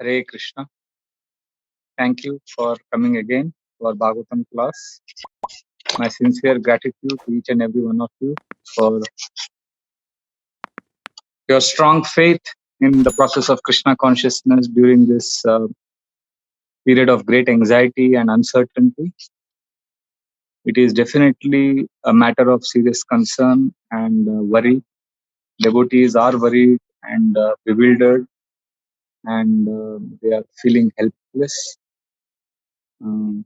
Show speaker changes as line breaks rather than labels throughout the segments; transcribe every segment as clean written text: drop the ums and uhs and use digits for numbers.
Hare Krishna. Thank you for coming again to our Bhagavatam class. My sincere gratitude to each and every one of you for your strong faith in the process of Krishna consciousness during this period of great anxiety and uncertainty. It is definitely a matter of serious concern and worry. Devotees are worried and bewildered, and they are feeling helpless. Um,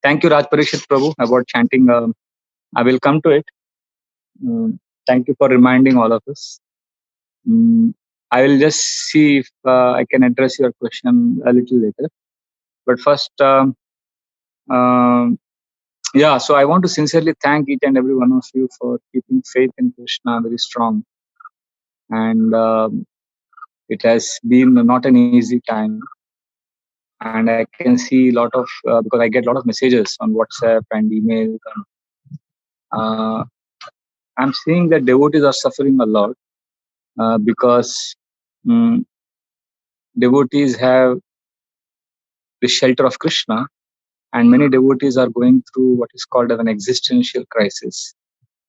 Thank you, Raj Parishit Prabhu, about chanting. I will come to it. Thank you for reminding all of us. I will just see if I can address your question a little later. But first, yeah, so I want to sincerely thank each and every one of you for keeping faith in Krishna very strong. And it has been not an easy time. And I can see a lot of, because I get a lot of messages on WhatsApp and emails. And, I'm seeing that devotees are suffering a lot because devotees have the shelter of Krishna, and many devotees are going through what is called as an existential crisis.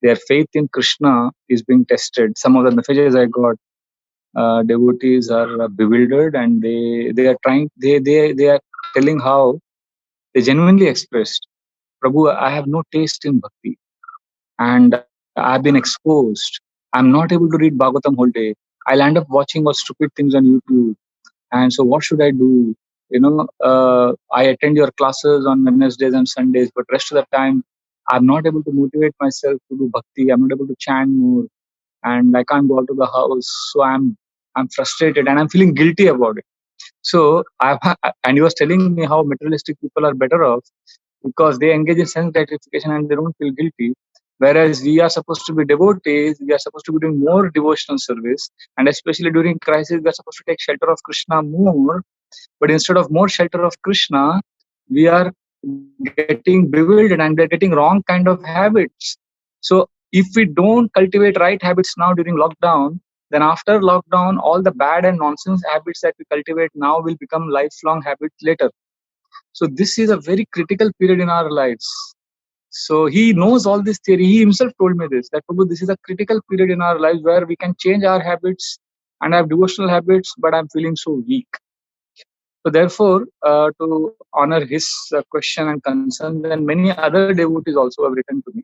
Their faith in Krishna is being tested. Some of the messages I got, devotees are bewildered, and they are trying. They are telling how they genuinely expressed, Prabhu, I have no taste in bhakti, and I've been exposed. I'm not able to read Bhagavatam whole day. I'll end up watching all stupid things on YouTube. And so what should I do? I attend your classes on Wednesdays and Sundays, but rest of the time I'm not able to motivate myself to do bhakti. I'm not able to chant more, and I can't go out to the house. So I'm frustrated and I'm feeling guilty about it. So and he was telling me how materialistic people are better off because they engage in sense gratification and they don't feel guilty. Whereas we are supposed to be devotees, we are supposed to be doing more devotional service, and especially during crisis, we are supposed to take shelter of Krishna more. But instead of more shelter of Krishna, we are getting bewildered and we are getting wrong kind of habits. So if we don't cultivate right habits now during lockdown, then after lockdown, all the bad and nonsense habits that we cultivate now will become lifelong habits later. So this is a very critical period in our lives. So he knows all this theory. He himself told me this, that Prabhu, this is a critical period in our lives where we can change our habits and have devotional habits, but I'm feeling so weak. So therefore, to honor his question and concern, then many other devotees also have written to me.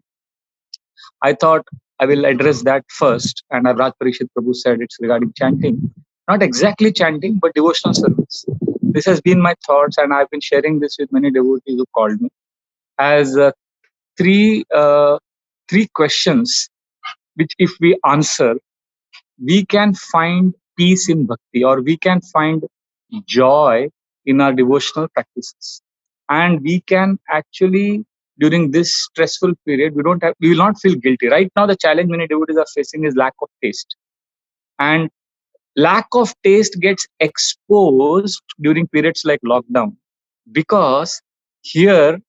I thought I will address that first, and as Raj Parishit Prabhu said, it's regarding chanting. Not exactly chanting, but devotional service. This has been my thoughts, and I've been sharing this with many devotees who called me as three questions, which if we answer, we can find peace in bhakti, or we can find joy in our devotional practices, and we can actually, during this stressful period, we will not feel guilty. Right now the challenge many devotees are facing is lack of taste, and lack of taste gets exposed during periods like lockdown, because here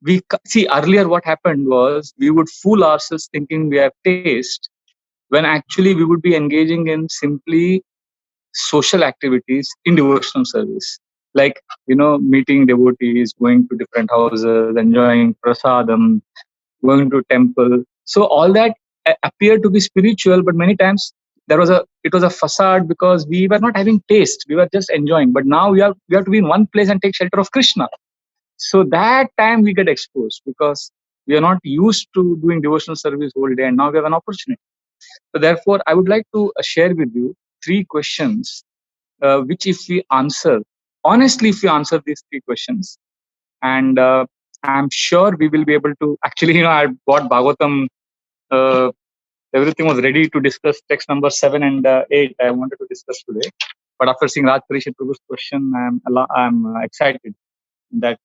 we see, earlier what happened was we would fool ourselves thinking we have taste, when actually we would be engaging in simply social activities in devotional service, like meeting devotees, going to different houses, enjoying prasadam, going to temple. So all that appeared to be spiritual, but many times it was a facade, because we were not having taste, we were just enjoying. But now we have to be in one place and take shelter of Krishna. So that time we get exposed, because we are not used to doing devotional service whole day, and now we have an opportunity. So therefore, I would like to share with you three questions, which if we answer, honestly, if we answer these three questions, and I'm sure we will be able to, actually, I bought Bhagavatam, uh, everything was ready to discuss text number 7 and 8. I wanted to discuss today. But after seeing Raj Parishit Prabhu's question, I'm excited that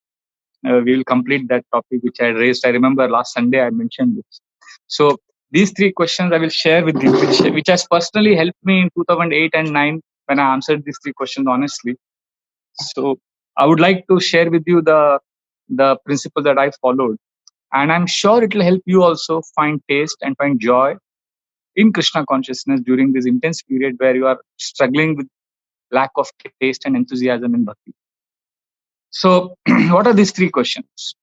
we will complete that topic which I raised. I remember last Sunday I mentioned this. So these three questions I will share with you, which has personally helped me in 2008 and 9 when I answered these three questions honestly. So I would like to share with you the principle that I followed, and I'm sure it will help you also find taste and find joy in Krishna consciousness during this intense period where you are struggling with lack of taste and enthusiasm in bhakti. So, what are these three questions?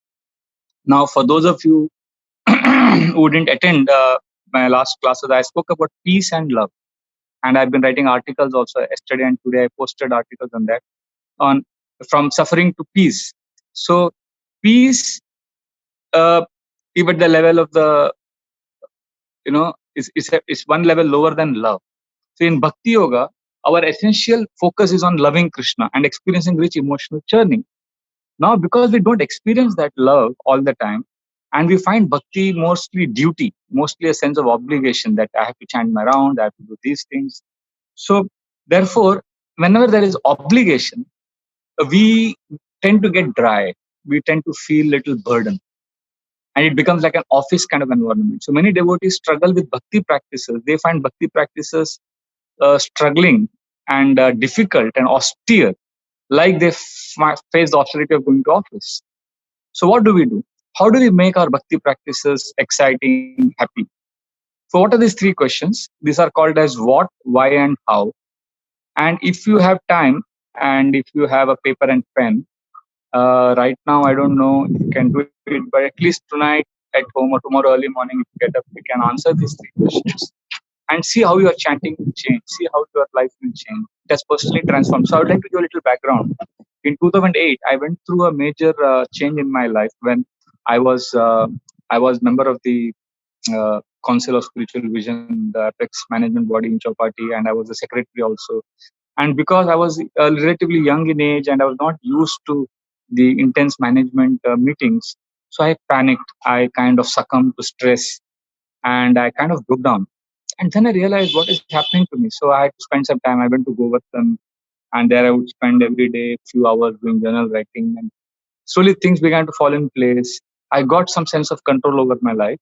Now, for those of you who didn't attend my last classes, I spoke about peace and love, and I've been writing articles also. Yesterday and today, I posted articles on that, on from suffering to peace. So, peace, uh, if at the level of the, is one level lower than love. So, in Bhakti Yoga, our essential focus is on loving Krishna and experiencing rich emotional churning. Now, because we don't experience that love all the time, and we find bhakti mostly duty, mostly a sense of obligation that I have to chant my round, I have to do these things. So, therefore, whenever there is obligation, we tend to get dry. We tend to feel little burden, and it becomes like an office kind of environment. So, many devotees struggle with bhakti practices. They find bhakti practices struggling and difficult and austere, like they face the austerity of going to office. So what do we do? How do we make our bhakti practices exciting, happy? So what are these three questions? These are called as what, why, and how. And if you have time and if you have a paper and pen, right now I don't know if you can do it, but at least tonight at home or tomorrow early morning, if you get up, you can answer these three questions and see how your chanting will change, see how your life will change. It has personally transformed. So I would like to give a little background. In 2008, I went through a major change in my life when I was uh, I was member of the Council of Spiritual Vision, the Apex Management Body in Chowpatty, and I was the secretary also. And because I was relatively young in age and I was not used to the intense management meetings, so I panicked. I kind of succumbed to stress and I kind of broke down. And then I realized what is happening to me. So I had to spend some time. I went to Govardhan, and there I would spend every day a few hours doing journal writing. And slowly things began to fall in place. I got some sense of control over my life.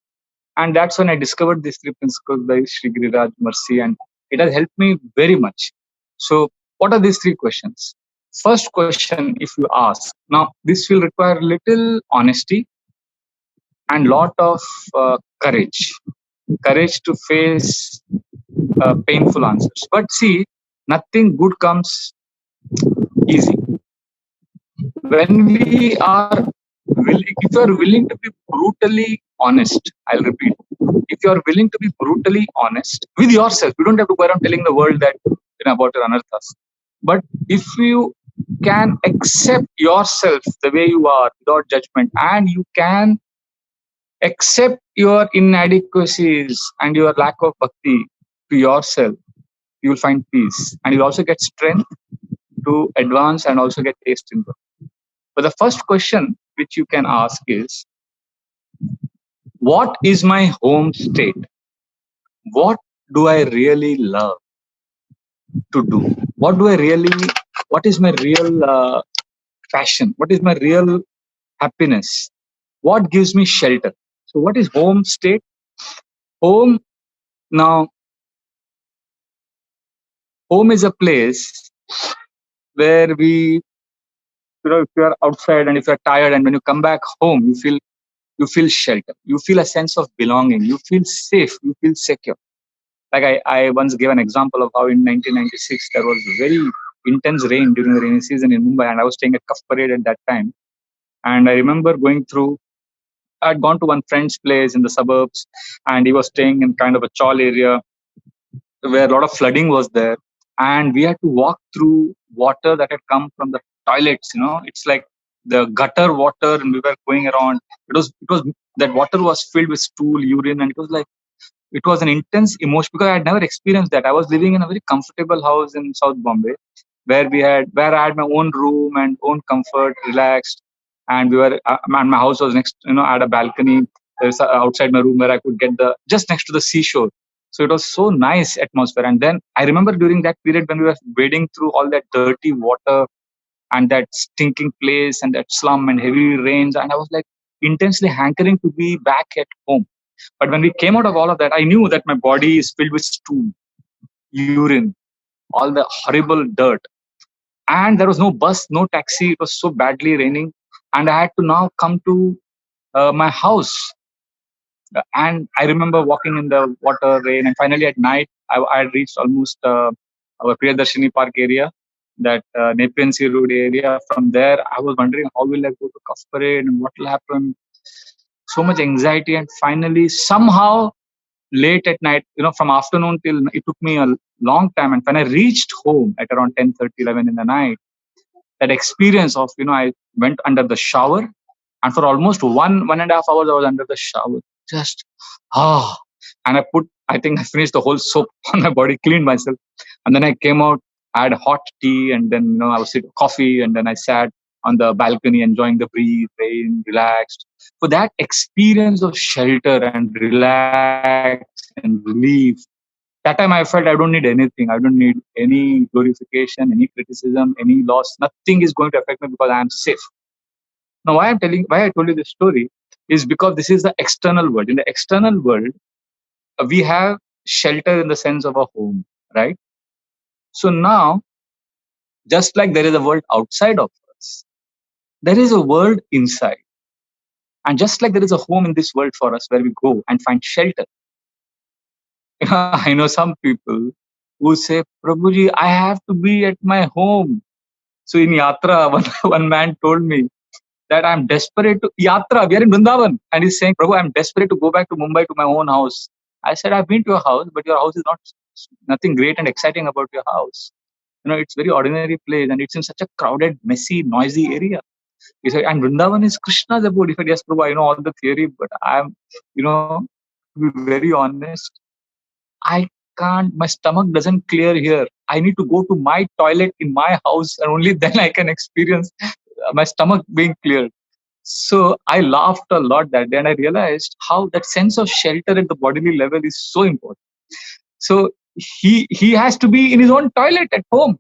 And that's when I discovered these three principles by Sri Giriraj Mercy. And it has helped me very much. So, what are these three questions? First question, if you ask, now this will require little honesty and lot of courage to face painful answers. But see, nothing good comes easy. When we are willing, if you are willing to be brutally honest, I'll repeat, if you are willing to be brutally honest with yourself, you don't have to go around telling the world that about your anarthas. But if you can accept yourself the way you are without judgment, and you can accept your inadequacies and your lack of bhakti to yourself, you will find peace, and you'll also get strength to advance and also get taste in them. But the first question which you can ask is, what is my home state? What do I really love to do? What is my real passion? What is my real happiness? What gives me shelter? So what is home state? Home, now, home is a place where if you are outside and if you're tired and when you come back home, you feel shelter. You feel a sense of belonging. You feel safe. You feel secure. Like I once gave an example of how in 1996 there was very intense rain during the rainy season in Mumbai, and I was staying at Cuff Parade at that time. And I remember going through. I'd gone to one friend's place in the suburbs, and he was staying in kind of a chawl area where a lot of flooding was there, and we had to walk through water that had come from the toilets. It's like the gutter water, and we were going around. It was that water was filled with stool, urine, and it was an intense emotion because I had never experienced that. I was living in a very comfortable house in South Bombay, where I had my own room and own comfort, relaxed, and and my house was next. I had a balcony. There's outside my room where I could get the just next to the seashore. So it was so nice atmosphere. And then I remember during that period when we were wading through all that dirty water and that stinking place and that slum and heavy rains, and I was like intensely hankering to be back at home. But when we came out of all of that, I knew that my body is filled with stool, urine, all the horrible dirt. And there was no bus, no taxi. It was so badly raining. And I had to now come to my house And I remember walking in the water, rain, and finally at night, I had reached almost our Priyadarshini Park area, that Nepean Sea Road area. From there, I was wondering how will I go to Cuff Parade and what will happen. So much anxiety, and finally, somehow, late at night, from afternoon till it took me a long time. And when I reached home at around 10:30, 11 in the night, that experience of, I went under the shower, and for almost 1.5 hours, I was under the shower. Just, ah. And I think I finished the whole soap on my body, cleaned myself. And then I came out, I had hot tea, and then, I was sitting coffee, and then I sat on the balcony enjoying the breeze, rain, relaxed. For that experience of shelter and relax and relief, that time I felt I don't need anything. I don't need any glorification, any criticism, any loss. Nothing is going to affect me because I am safe. Now, why I told you this story is because this is the external world. In the external world, we have shelter in the sense of a home, right? So now, just like there is a world outside of us, there is a world inside. And just like there is a home in this world for us where we go and find shelter, I know some people who say, Prabhuji, I have to be at my home. So in Yatra, one man told me that I'm desperate to Yatra. We are in Vrindavan, and he's saying, Prabhu, I'm desperate to go back to Mumbai to my own house. I said, I've been to your house, but your house is nothing great and exciting about your house. It's very ordinary place, and it's in such a crowded, messy, noisy area. He said, and Vrindavan is Krishna's abode. He said, yes, Prabhu, I know all the theory, but to be very honest, I can't, my stomach doesn't clear here. I need to go to my toilet in my house, and only then I can experience my stomach being cleared. So I laughed a lot that day, and I realized how that sense of shelter at the bodily level is so important. So he has to be in his own toilet at home.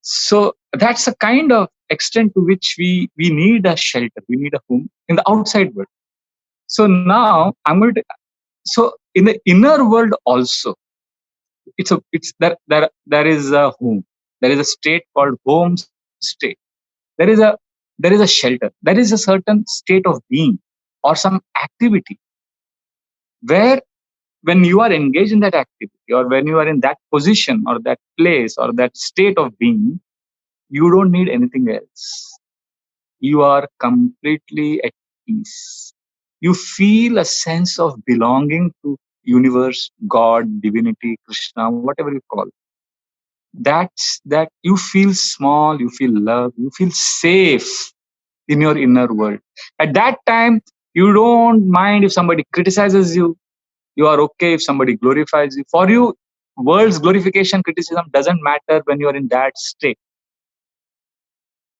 So that's a kind of extent to which we need a shelter, we need a home in the outside world. So now so in the inner world also, there is a home, there is a state called home state. There is a shelter, there is a certain state of being or some activity where, when you are engaged in that activity, or when you are in that position or that place or that state of being, you don't need anything else. You are completely at peace. You feel a sense of belonging to universe, God, divinity, Krishna, whatever you call. That you feel small, you feel love, you feel safe in your inner world. At that time, you don't mind if somebody criticizes you. You are okay if somebody glorifies you. For you, world's glorification, criticism doesn't matter when you are in that state.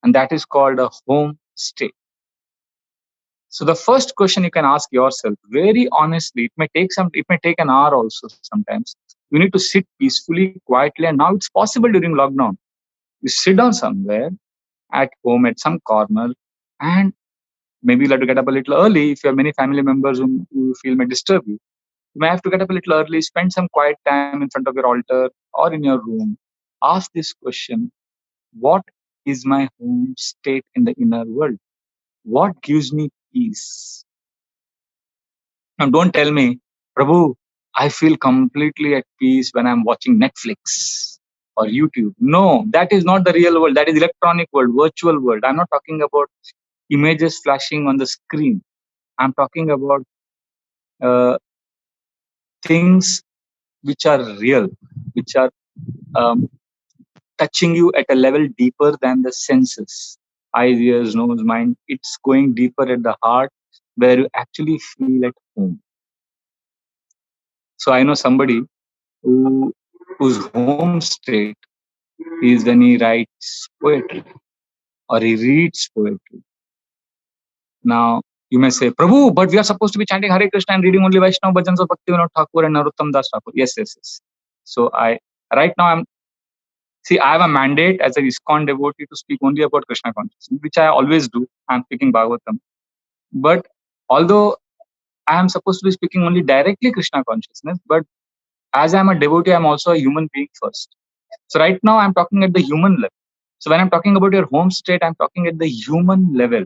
And that is called a home state. So the first question you can ask yourself, very honestly, it may take an hour also sometimes. You need to sit peacefully, quietly, and now it's possible during lockdown. You sit down somewhere at home at some corner, and maybe you'll have to get up a little early if you have many family members whom you feel may disturb you. You may have to get up a little early, spend some quiet time in front of your altar or in your room. Ask this question: what is my home state in the inner world? What gives me peace? Now, don't tell me, Prabhu, I feel completely at peace when I'm watching Netflix or YouTube. No, that is not the real world. That is electronic world, virtual world. I'm not talking about images flashing on the screen. I'm talking about uh, things which are real, which are um, touching you at a level deeper than the senses, eyes, ears, nose, mind. It's going deeper at the heart where you actually feel at home. So I know somebody whose home state is when he writes poetry or he reads poetry. Now, you may say, Prabhu, but we are supposed to be chanting Hare Krishna and reading only Vaishnava bhajans of Bhakti Vinod Thakur and Narottam Das Thakur. Yes. So right now I have a mandate as a ISKCON devotee to speak only about Krishna consciousness, which I always do. I'm speaking Bhagavatam. But although I am supposed to be speaking only directly Krishna consciousness, but as I'm a devotee, I'm also a human being first. So right now I'm talking at the human level. So when I'm talking about your home state, I'm talking at the human level.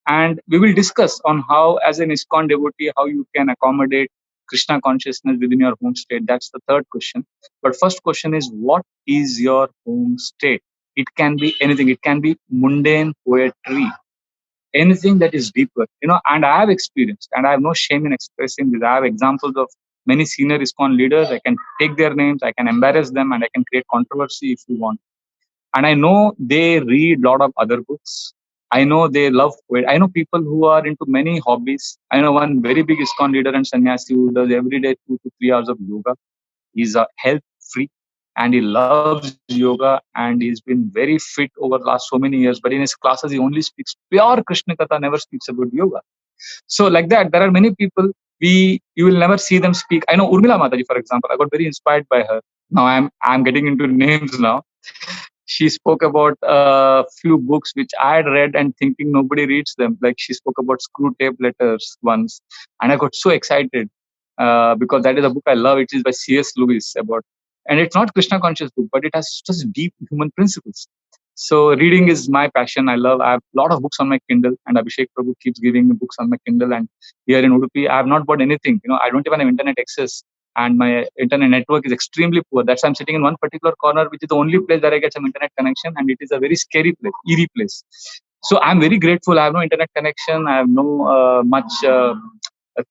And we will discuss on how, as an ISKCON devotee, how you can accommodate Krishna consciousness within your home state. That's the third question. But first question is, what is your home state? It can be anything. It can be mundane poetry, anything that is deeper, and I have experienced, and I have no shame in expressing this. I have examples of many senior ISKCON leaders. I can take their names, I can embarrass them, and I can create controversy if you want. And I know they read a lot of other books. I know they love poetry. I know people who are into many hobbies. I know one very big ISKCON leader and sannyasi who does every day 2 to 3 hours of yoga. He's a health freak and he loves yoga and he's been very fit over the last so many years. But in his classes, he only speaks pure Krishna Katha, never speaks about yoga. So like that, there are many people you will never see them speak. I know Urmila Mataji, for example. I got very inspired by her. Now I'm getting into names now. She spoke about a few books which I had read and thinking nobody reads them. Like she spoke about Screw Tape Letters once, and I got so excited because that is a book I love. It is by C.S. Lewis and it's not Krishna conscious book, but it has just deep human principles. So reading is my passion. I have a lot of books on my Kindle, and Abhishek Prabhu keeps giving me books on my Kindle. And here in Udupi, I have not bought anything. I don't even have internet access, and my internet network is extremely poor. That's why I'm sitting in one particular corner, which is the only place where I get some internet connection, and it is a very scary place, eerie place. So I'm very grateful. I have no internet connection. I have no much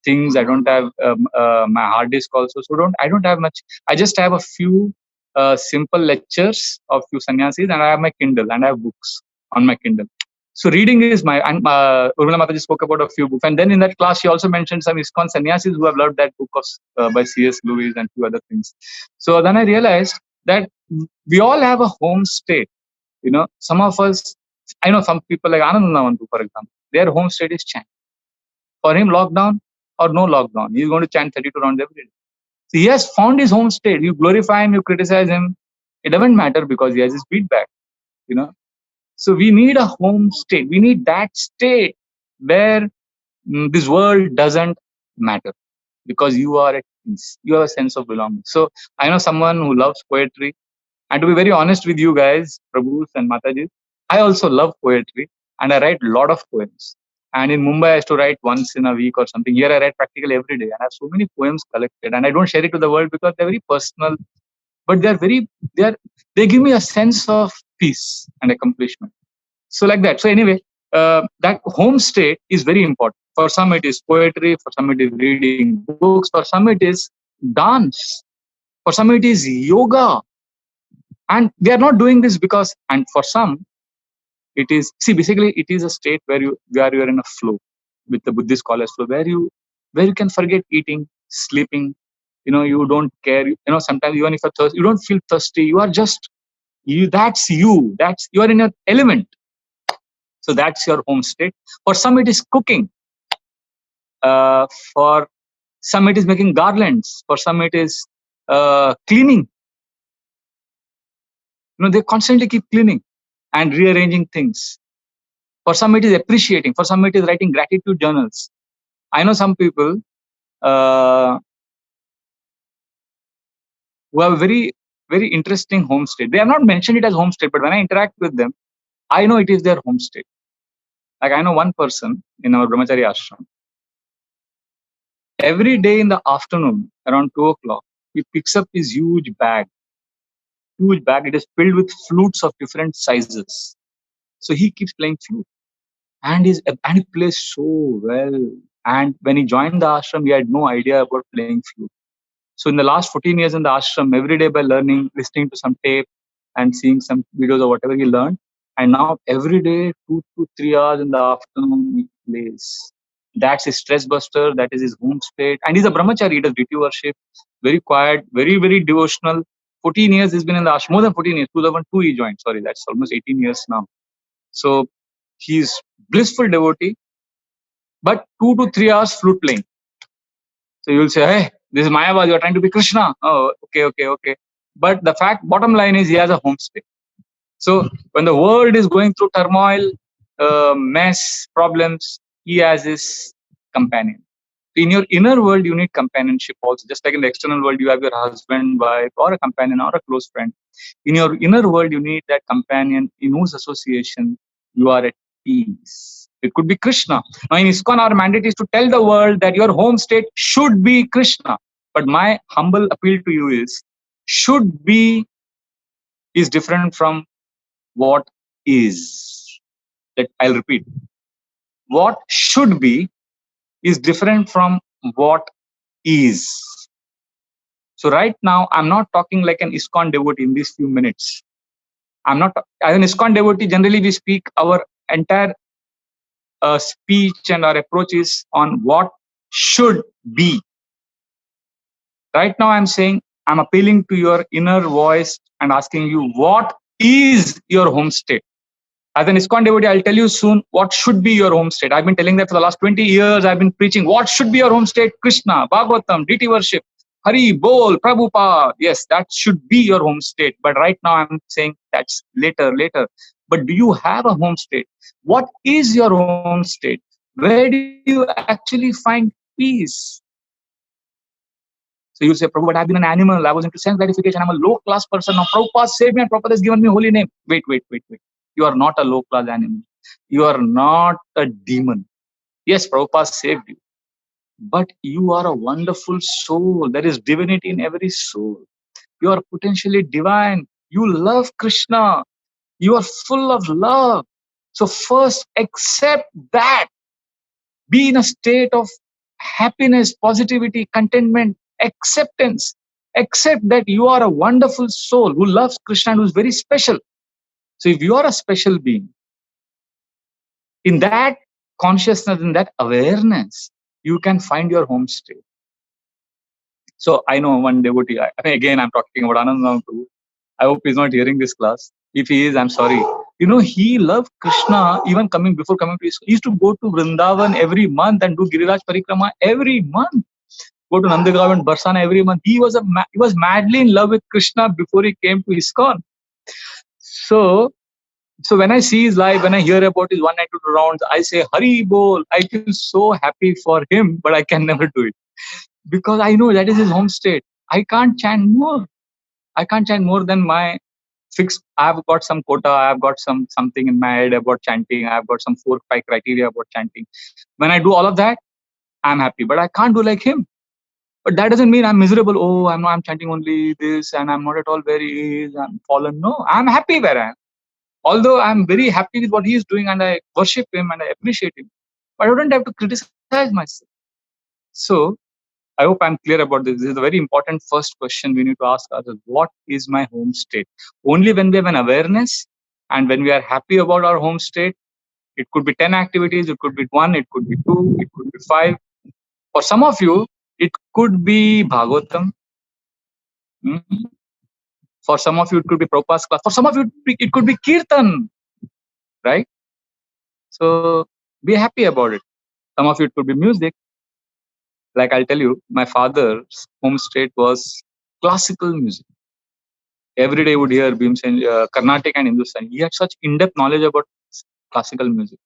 things. I don't have my hard disk also. So I don't have much. I just have a few simple lectures of few sannyasis, and I have my Kindle and I have books on my Kindle. So reading is and Urmila Mataji spoke about a few books. And then in that class, she also mentioned some ISKCON sannyasis who have loved that book by C.S. Lewis and few other things. So then I realized that we all have a home state. Some of us, I know some people like Anandandavantu, for example, their home state is chant. For him, lockdown or no lockdown, he's going to chant 32 rounds every day. So he has found his home state. You glorify him, you criticize him. It doesn't matter because he has his feedback. So we need a home state. We need that state where this world doesn't matter because you are at peace. You have a sense of belonging. So I know someone who loves poetry. And to be very honest with you guys, Prabhus and Mataji, I also love poetry and I write a lot of poems. And in Mumbai, I used to write once in a week or something. Here, I write practically every day. And I have so many poems collected. And I don't share it to the world because they're very personal. But they give me a sense of peace and accomplishment. So like that. So anyway, that home state is very important. For some, it is poetry. For some, it is reading books. For some, it is dance. For some, it is yoga. And they are not doing this because, and for some, basically it is a state where you are in a flow with the Buddhist scholars flow, where you can forget eating, sleeping. You don't care. Sometimes even if you're thirsty, you don't feel thirsty. You are just you. That's you. You are in your element. So that's your home state. For some, it is cooking. For some, it is making garlands. For some, it is cleaning. They constantly keep cleaning and rearranging things. For some, it is appreciating. For some, it is writing gratitude journals. I know some people who have a very, very interesting home state. They have not mentioned it as home state, but when I interact with them, I know it is their home state. Like I know one person in our Brahmachari ashram. Every day in the afternoon, around 2 o'clock, he picks up his huge bag. Huge bag. It is filled with flutes of different sizes. So he keeps playing flute. And he plays so well. And when he joined the ashram, he had no idea about playing flute. So in the last 14 years in the ashram, every day by learning, listening to some tape and seeing some videos or whatever he learned. And now every day, 2 to 3 hours in the afternoon, he plays. That's his stress buster. That is his home state. And he's a brahmachari. He does deity worship. Very quiet, very, very devotional. 14 years he's been in the ashram. More than 14 years. 2002 he joined. Sorry, that's almost 18 years now. So he's blissful devotee. But 2 to 3 hours flute playing. So you'll say, hey, this is Mayavad, you're trying to be Krishna. Oh, okay. But the bottom line is he has a home state. So when the world is going through turmoil, mess, problems, he has his companion. In your inner world, you need companionship also. Just like in the external world, you have your husband, wife, or a companion, or a close friend. In your inner world, you need that companion in whose association you are at peace. It could be Krishna. Now in ISKCON, our mandate is to tell the world that your home state should be Krishna. But my humble appeal to you is, should be is different from what is. I'll repeat. What should be is different from what is. So right now, I'm not talking like an ISKCON devotee in these few minutes. I'm not, as an ISKCON devotee, generally we speak our entire speech and our approach is on what should be. Right now, I'm saying, I'm appealing to your inner voice and asking you, what is your home state? As an ISKCON devotee, I'll tell you soon what should be your home state. I've been telling that for the last 20 years. I've been preaching what should be your home state: Krishna, Bhagavatam, deity worship, Hari, Bol, Prabhupada. Yes, that should be your home state. But right now, I'm saying that's later. But do you have a home state? What is your home state? Where do you actually find peace? So you'll say, Prabhu, but I've been an animal. I was into sense gratification. I'm a low class person. Now Prabhupada saved me and Prabhupada has given me holy name. Wait. You are not a low class animal. You are not a demon. Yes, Prabhupada saved you. But you are a wonderful soul. There is divinity in every soul. You are potentially divine. You love Krishna. You are full of love. So first accept that. Be in a state of happiness, positivity, contentment, acceptance. Accept that you are a wonderful soul who loves Krishna and who is very special. So if you are a special being, in that consciousness, in that awareness, you can find your home state. So I know one devotee, again, I'm talking about Anand Prabhu. I hope he's not hearing this class. If he is, I'm sorry. He loved Krishna even before coming to his. He used to go to Vrindavan every month and do Giriraj Parikrama every month. Go to Nandagaon and Barsana every month. He was madly in love with Krishna before he came to ISKCON. So when I see his life, when I hear about his 192 rounds, I say, Hari Bol. I feel so happy for him, but I can never do it. Because I know that is his home state. I can't chant more. I can't chant more than my fixed. I've got some quota. I've got something in my head about chanting. I've got some 4-5 criteria about chanting. When I do all of that, I'm happy. But I can't do like him. But that doesn't mean I'm miserable. Oh, I'm chanting only this and I'm not at all where he is. I'm fallen. No, I'm happy where I am. Although I'm very happy with what he is doing and I worship him and I appreciate him. But I don't have to criticize myself. So I hope I'm clear about this. This is a very important first question we need to ask ourselves. What is my home state? Only when we have an awareness and when we are happy about our home state, it could be 10 activities, it could be 1, it could be 2, it could be 5. For some of you, it could be Bhagavatam. For some of you, it could be Prabhupada's class. For some of you, it could be Kirtan. Right? So be happy about it. Some of you, it could be music. Like I'll tell you, my father's home state was classical music. Every day would hear Bhimsen, Carnatic and Hindustani. He had such in-depth knowledge about classical music.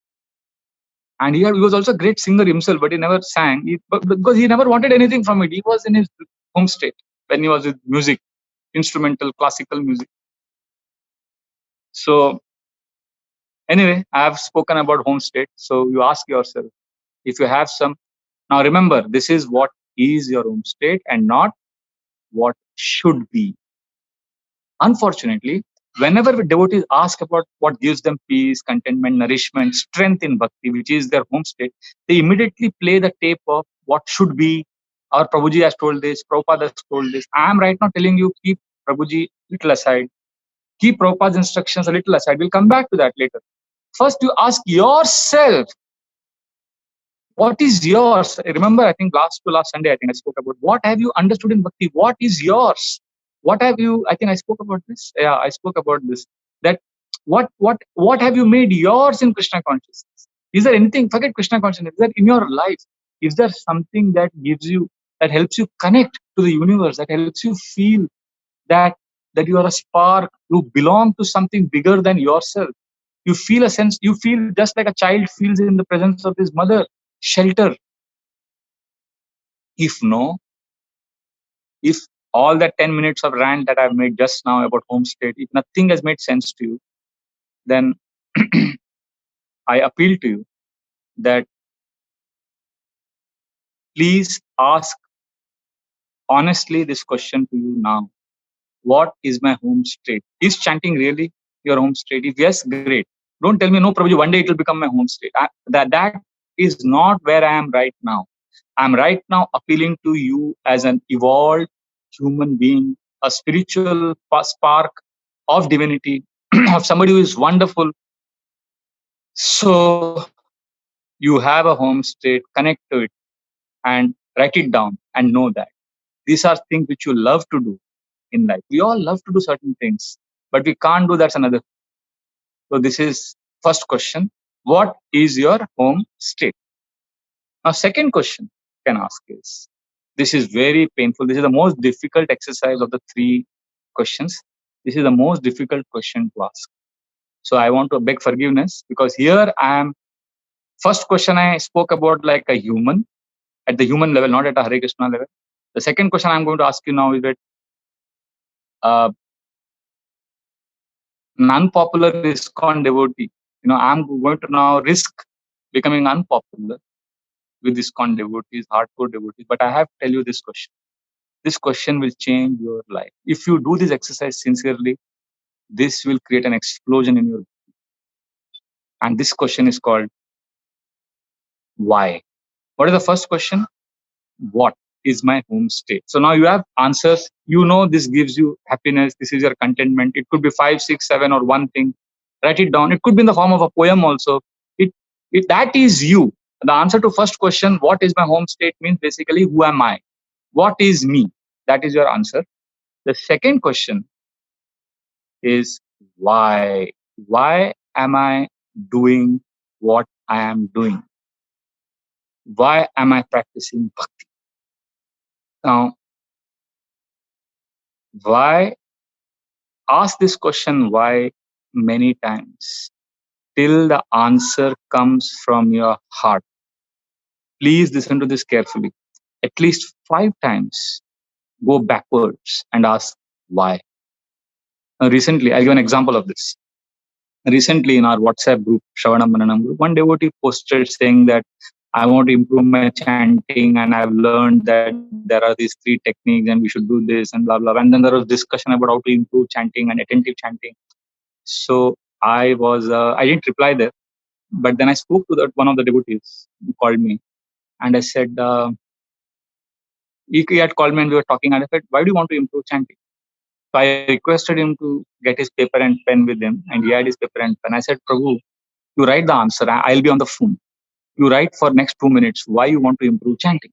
And he was also a great singer himself, but he never sang. Because he never wanted anything from it. He was in his home state when he was with music, instrumental, classical music. So anyway, I have spoken about home state. So you ask yourself, if you have some. Now remember, this is what is your home state and not what should be. Unfortunately, whenever devotees ask about what gives them peace, contentment, nourishment, strength in bhakti, which is their home state, they immediately play the tape of what should be. Our Prabhuji has told this, Prabhupada has told this. I am right now telling you, keep Prabhuji little aside. Keep Prabhupada's instructions a little aside. We'll come back to that later. First, you ask yourself, what is yours? Remember, I think last Sunday, I think I spoke about what have you understood in bhakti? What is yours? What have you? I think I spoke about this. Yeah, I spoke about this. That what have you made yours in Krishna consciousness? Is there anything? Forget Krishna consciousness. Is there in your life? Is there something that gives you, that helps you connect to the universe? That helps you feel that you are a spark. You belong to something bigger than yourself. You feel a sense. You feel just like a child feels in the presence of his mother. Shelter. If no, if all that 10 minutes of rant that I've made just now about home state, if nothing has made sense to you, then I appeal to you that please ask honestly this question to you now. What is my home state? Is chanting really your home state? If yes, great. Don't tell me, no, Prabhuji, one day it will become my home state. That is not where I am right now. I'm right now appealing to you as an evolved human being, a spiritual spark of divinity, of somebody who is wonderful. So you have a home state, connect to it and write it down and know that these are things which you love to do in life. We all love to do certain things, but we can't do that's another. So this is first question. What is your home state? Now, second question you can ask is, this is very painful. This is the most difficult exercise of the three questions. This is the most difficult question to ask. So I want to beg forgiveness because here I am. First question I spoke about like a human, at the human level, not at a Hare Krishna level. The second question I'm going to ask you now is that an unpopular ISKCON devotee, I'm going to now risk becoming unpopular with ISKCON devotees, hardcore devotees. But I have to tell you this question. This question will change your life. If you do this exercise sincerely, this will create an explosion in your life. And this question is called why. What is the first question? What is my home state? So now you have answers. This gives you happiness. This is your contentment. It could be 5, 6, 7 or one thing. Write it down. It could be in the form of a poem also. That is you. The answer to first question, what is my home state, means basically who am I? What is me? That is your answer. The second question is why? Why am I doing what I am doing? Why am I practicing bhakti? Now, why? Ask this question why many times till the answer comes from your heart. Please listen to this carefully. At least 5 times go backwards and ask why. Recently, I'll give an example of this. Recently, in our WhatsApp group, Shravanam Mananam group, one devotee posted saying that I want to improve my chanting and I've learned that there are these 3 techniques and we should do this and blah, blah. And then there was discussion about how to improve chanting and attentive chanting. So I didn't reply there, but then I spoke to one of the devotees who called me and I said, he had called me and we were talking and I said, why do you want to improve chanting? So I requested him to get his paper and pen with him, and he had his paper and pen. I said, Prabhu, you write the answer. I'll be on the phone. You write for next 2 minutes why you want to improve chanting.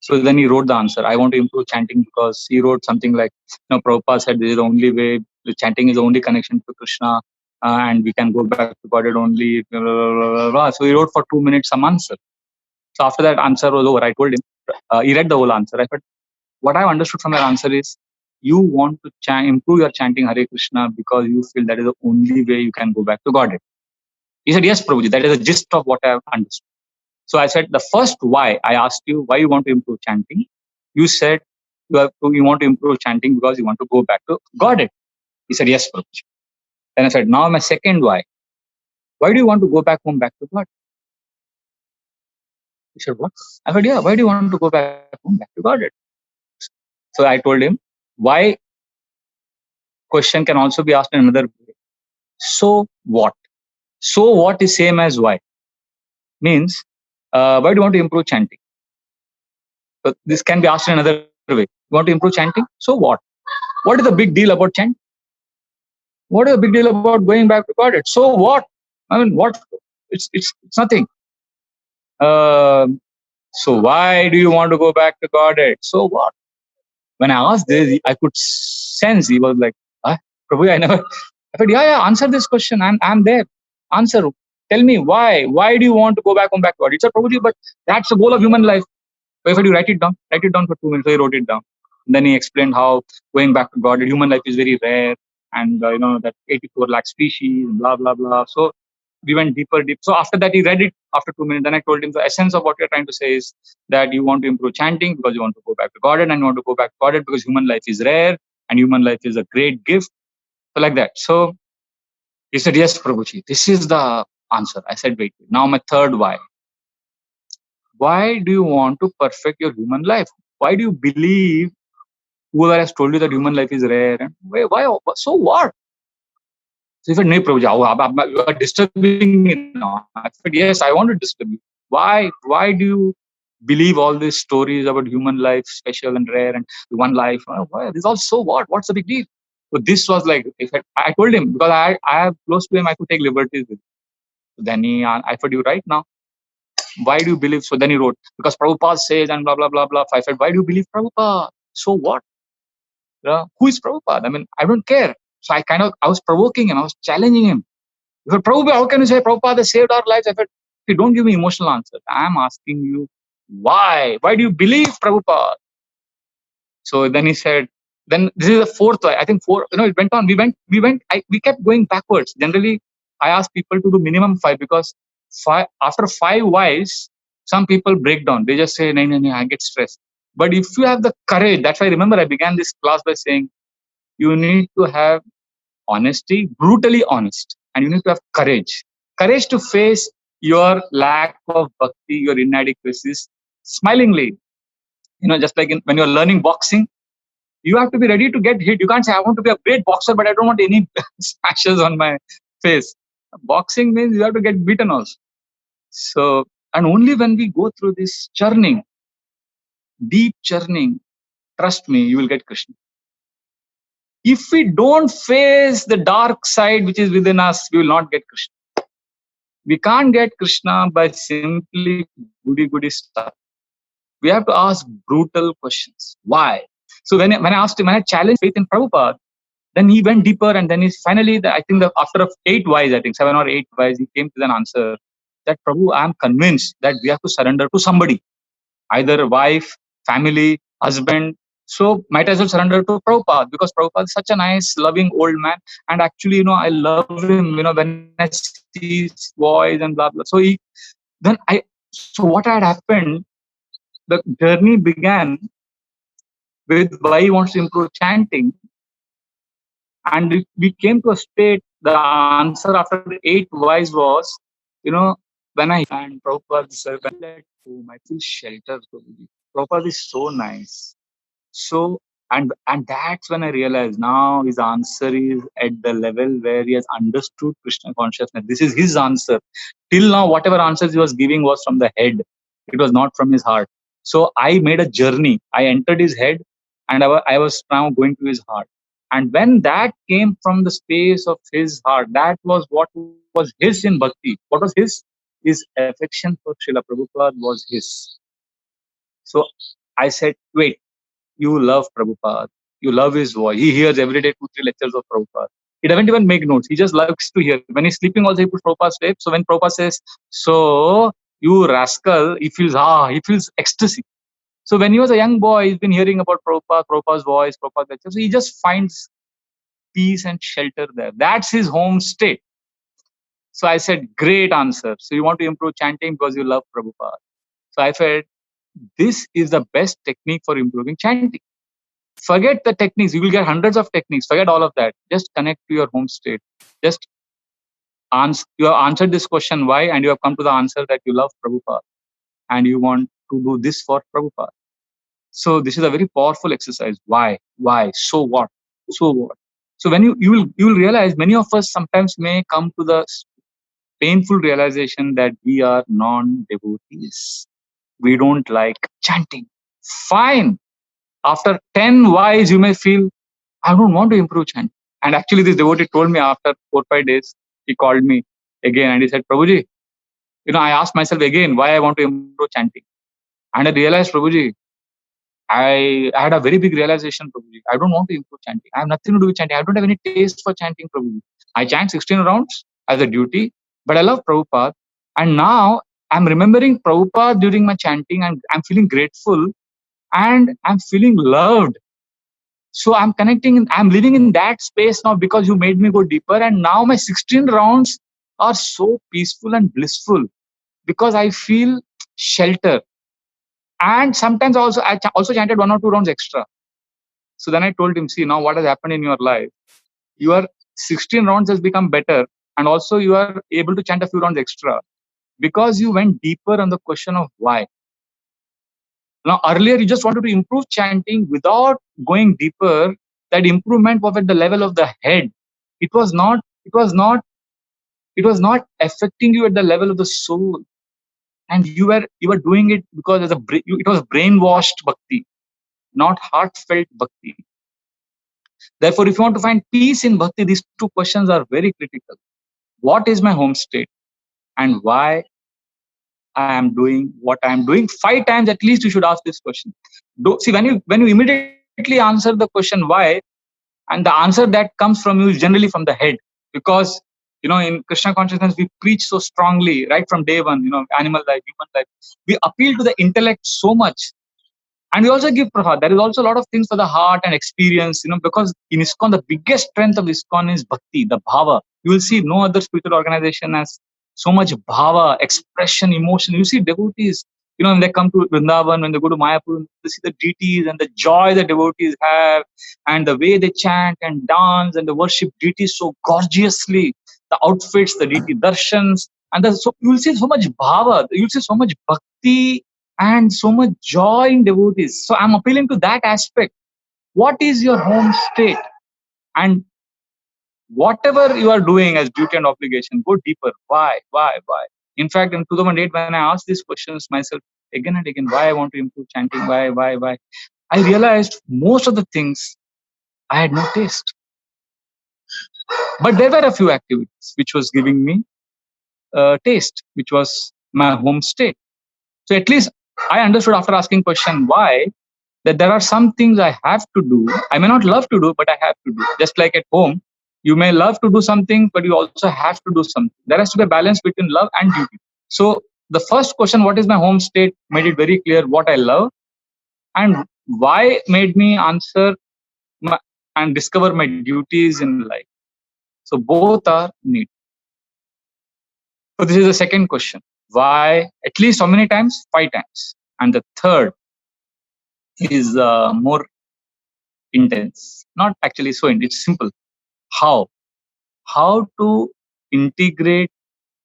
So then he wrote the answer. I want to improve chanting because he wrote something like, Prabhupada said this is the only way, the chanting is the only connection to Krishna, and we can go back to God only. Blah, blah, blah, blah. So he wrote for 2 minutes some answer. So after that answer was over, I told him, he read the whole answer. I said, what I understood from your answer is you want to improve your chanting Hare Krishna because you feel that is the only way you can go back to Godhead. He said, yes, Prabhuji, that is the gist of what I have understood. So I said, the first why, I asked you why you want to improve chanting. You said you want to improve chanting because you want to go back to Godhead. He said, yes, Prabhuji. Then I said, now my second why. Why do you want to go back home, back to God? He said, what? I said, yeah, why do you want to go back home, back to Godhead? So I told him, why question can also be asked in another way. So what? So what is same as why? Means, why do you want to improve chanting? So this can be asked in another way. You want to improve chanting? So what? What is the big deal about chanting? What is the big deal about going back to God? So what? I mean, what? It's nothing. So why do you want to go back to Godhead? So what? When I asked this, I could sense he was like, Prabhu, I never. I said, yeah, answer this question. I'm there. Answer. Tell me why. Why do you want to go back home, back to God? He said, Prabhuji, but that's the goal of human life. So I said, you write it down. Write it down for 2 minutes. So he wrote it down. And then he explained how going back to God, human life is very rare, and that 84 lakh species, blah blah blah. So we went deeper. So after that, he read it after 2 minutes. Then I told him the essence of what you're trying to say is that you want to improve chanting because you want to go back to Godhead, and you want to go back to Godhead because human life is rare and human life is a great gift. So like that. So he said, yes, Prabhuji, this is the answer. I said, wait. Now my third why. Why do you want to perfect your human life? Why do you believe whoever has told you that human life is rare? And why? So what? So he said, no, Prabhuji, you are disturbing me now. I said, yes, I want to disturb you. Why? Why do you believe all these stories about human life, special and rare, and one life? Why? This is all so what? What's the big deal? So this was like, if I told him, because I have close to him, I could take liberties with him. So then I said, you right now. Why do you believe? So then he wrote, because Prabhupada says and blah, blah, blah, blah. I said, why do you believe Prabhupada? So what? Who is Prabhupada? I mean, I don't care. So I was provoking him. I was challenging him. I said, Prabhupada, how can you say Prabhupada saved our lives? I said, hey, don't give me emotional answers. I'm asking you, why? Why do you believe Prabhupada? So then he said, then this is the fourth why. I think four, it went on. We kept going backwards. Generally, I ask people to do minimum 5 because after 5 whys, some people break down. They just say, no, I get stressed. But if you have the courage, that's why I remember I began this class by saying, you need to have honesty, brutally honest, and you need to have courage to face your lack of bhakti, your inadequacies, smilingly. Just like when you're learning boxing, you have to be ready to get hit. You can't say, I want to be a great boxer, but I don't want any smashes on my face. Boxing means you have to get beaten also. So, and only when we go through this churning, deep churning, trust me, you will get Krishna. If we don't face the dark side which is within us, we will not get Krishna. We can't get Krishna by simply goody stuff. We have to ask brutal questions. Why? So when I asked him, when I challenged faith in Prabhupada, then he went deeper, and then he finally, I think after 8 whys, I think 7 or 8 whys, he came to an answer that, Prabhu, I am convinced that we have to surrender to somebody, either a wife, family, husband. So might as well surrender to Prabhupada, because Prabhupada is such a nice, loving old man. And actually, I love him, when I see his voice and blah, blah. So what had happened, the journey began with why he wants to improve chanting. And we came to a state, the answer after 8 whys was, when and Prabhupada said, when I let home, I feel shelter. Prabhupada is so nice. So, and that's when I realized now his answer is at the level where he has understood Krishna consciousness. This is his answer. Till now, whatever answers he was giving was from the head. It was not from his heart. So I made a journey. I entered his head, and I was now going to his heart. And when that came from the space of his heart, that was what was his in bhakti. What was his? His affection for Srila Prabhupada was his. So I said, wait, you love Prabhupada. You love his voice. He hears every day 2-3 lectures of Prabhupada. He doesn't even make notes. He just likes to hear. When he's sleeping also, he puts Prabhupada's tape. So when Prabhupada says, so you rascal, he feels ecstasy. So when he was a young boy, he's been hearing about Prabhupada's voice, Prabhupada's lectures. So he just finds peace and shelter there. That's his home state. So I said, great answer. So you want to improve chanting because you love Prabhupada. So I felt this is the best technique for improving chanting. Forget the techniques. You will get hundreds of techniques. Forget all of that. Just connect to your home state. Just you have answered this question, why, and you have come to the answer that you love Prabhupada and you want to do this for Prabhupada. So this is a very powerful exercise. Why? So what? So when you will realize, many of us sometimes may come to the painful realization that we are non-devotees. We don't like chanting. Fine. After 10 whys, you may feel, I don't want to improve chanting. And actually, this devotee told me after 4-5 days, he called me again and he said, Prabhuji, I asked myself again why I want to improve chanting. And I realized, Prabhuji, I had a very big realization, Prabhuji. I don't want to improve chanting. I have nothing to do with chanting. I don't have any taste for chanting, Prabhuji. I chant 16 rounds as a duty, but I love Prabhupada. And now I'm remembering Prabhupada during my chanting, and I'm feeling grateful and I'm feeling loved. So I'm connecting, I'm living in that space now because you made me go deeper. And now my 16 rounds are so peaceful and blissful because I feel shelter. And sometimes I also chanted 1 or 2 rounds extra. So then I told him, see, now what has happened in your life? Your 16 rounds has become better and also you are able to chant a few rounds extra because you went deeper on the question of why. Now, earlier you just wanted to improve chanting without going deeper. That improvement was at the level of the head. It was not. It was not. It was not affecting you at the level of the soul, and you were doing it because it was brainwashed bhakti, not heartfelt bhakti. Therefore, if you want to find peace in bhakti, these two questions are very critical. What is my home state, and why I am doing what I am doing? 5 times at least you should ask this question. See, when you immediately answer the question why, and the answer that comes from you is generally from the head, because in Krishna consciousness we preach so strongly right from day one. Animal life, human life. We appeal to the intellect so much. And we also give prasad. There is also a lot of things for the heart and experience, because in ISKCON, the biggest strength of ISKCON is bhakti, the bhava. You will see no other spiritual organization has so much bhava, expression, emotion. You see devotees, when they come to Vrindavan, when they go to Mayapur, they see the deities and the joy the devotees have, and the way they chant and dance and they worship deities so gorgeously. The outfits, the deity darshans, so you will see so much bhava, you will see so much bhakti and so much joy in devotees. So I'm appealing to that aspect. What is your home state? And whatever you are doing as duty and obligation, go deeper. Why? In fact, in 2008, when I asked these questions myself again and again, why I want to improve chanting, why, I realized most of the things I had no taste. But there were a few activities which was giving me taste, which was my home state. So at least I understood after asking question why, that there are some things I have to do. I may not love to do, but I have to do. Just like at home, you may love to do something, but you also have to do something. There has to be a balance between love and duty. So the first question, what is my home state, made it very clear what I love, and why made me answer and discover my duties in life. So both are neat. So this is the second question. Why? At least how many times? 5 times. And the third is more intense. Not actually so intense. It's simple. How? How to integrate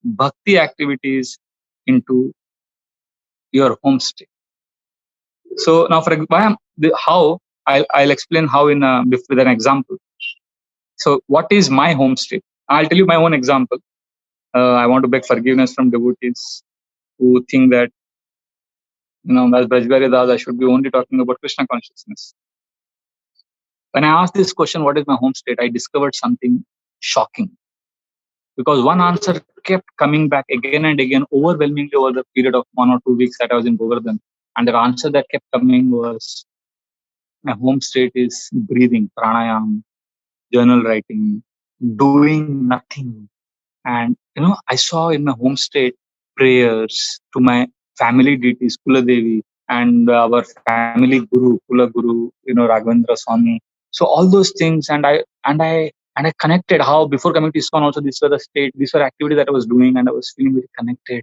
bhakti activities into your home state. So now, for how I'll explain how with an example. So, what is my home state? I'll tell you my own example. I want to beg forgiveness from devotees who think that as Brajbari Das, I should be only talking about Krishna consciousness. When I asked this question, what is my home state, I discovered something shocking. Because one answer kept coming back again and again, overwhelmingly over the period of 1 or 2 weeks that I was in Govardhan. And the answer that kept coming was, my home state is breathing, pranayam, journal writing, doing nothing. And, I saw in my home state prayers to my family deities, Kula Devi, and our family guru, Kula Guru, Raghavendra Swami. So all those things, and I connected how before coming to ISKCON also, these were activities that I was doing, and I was feeling very connected.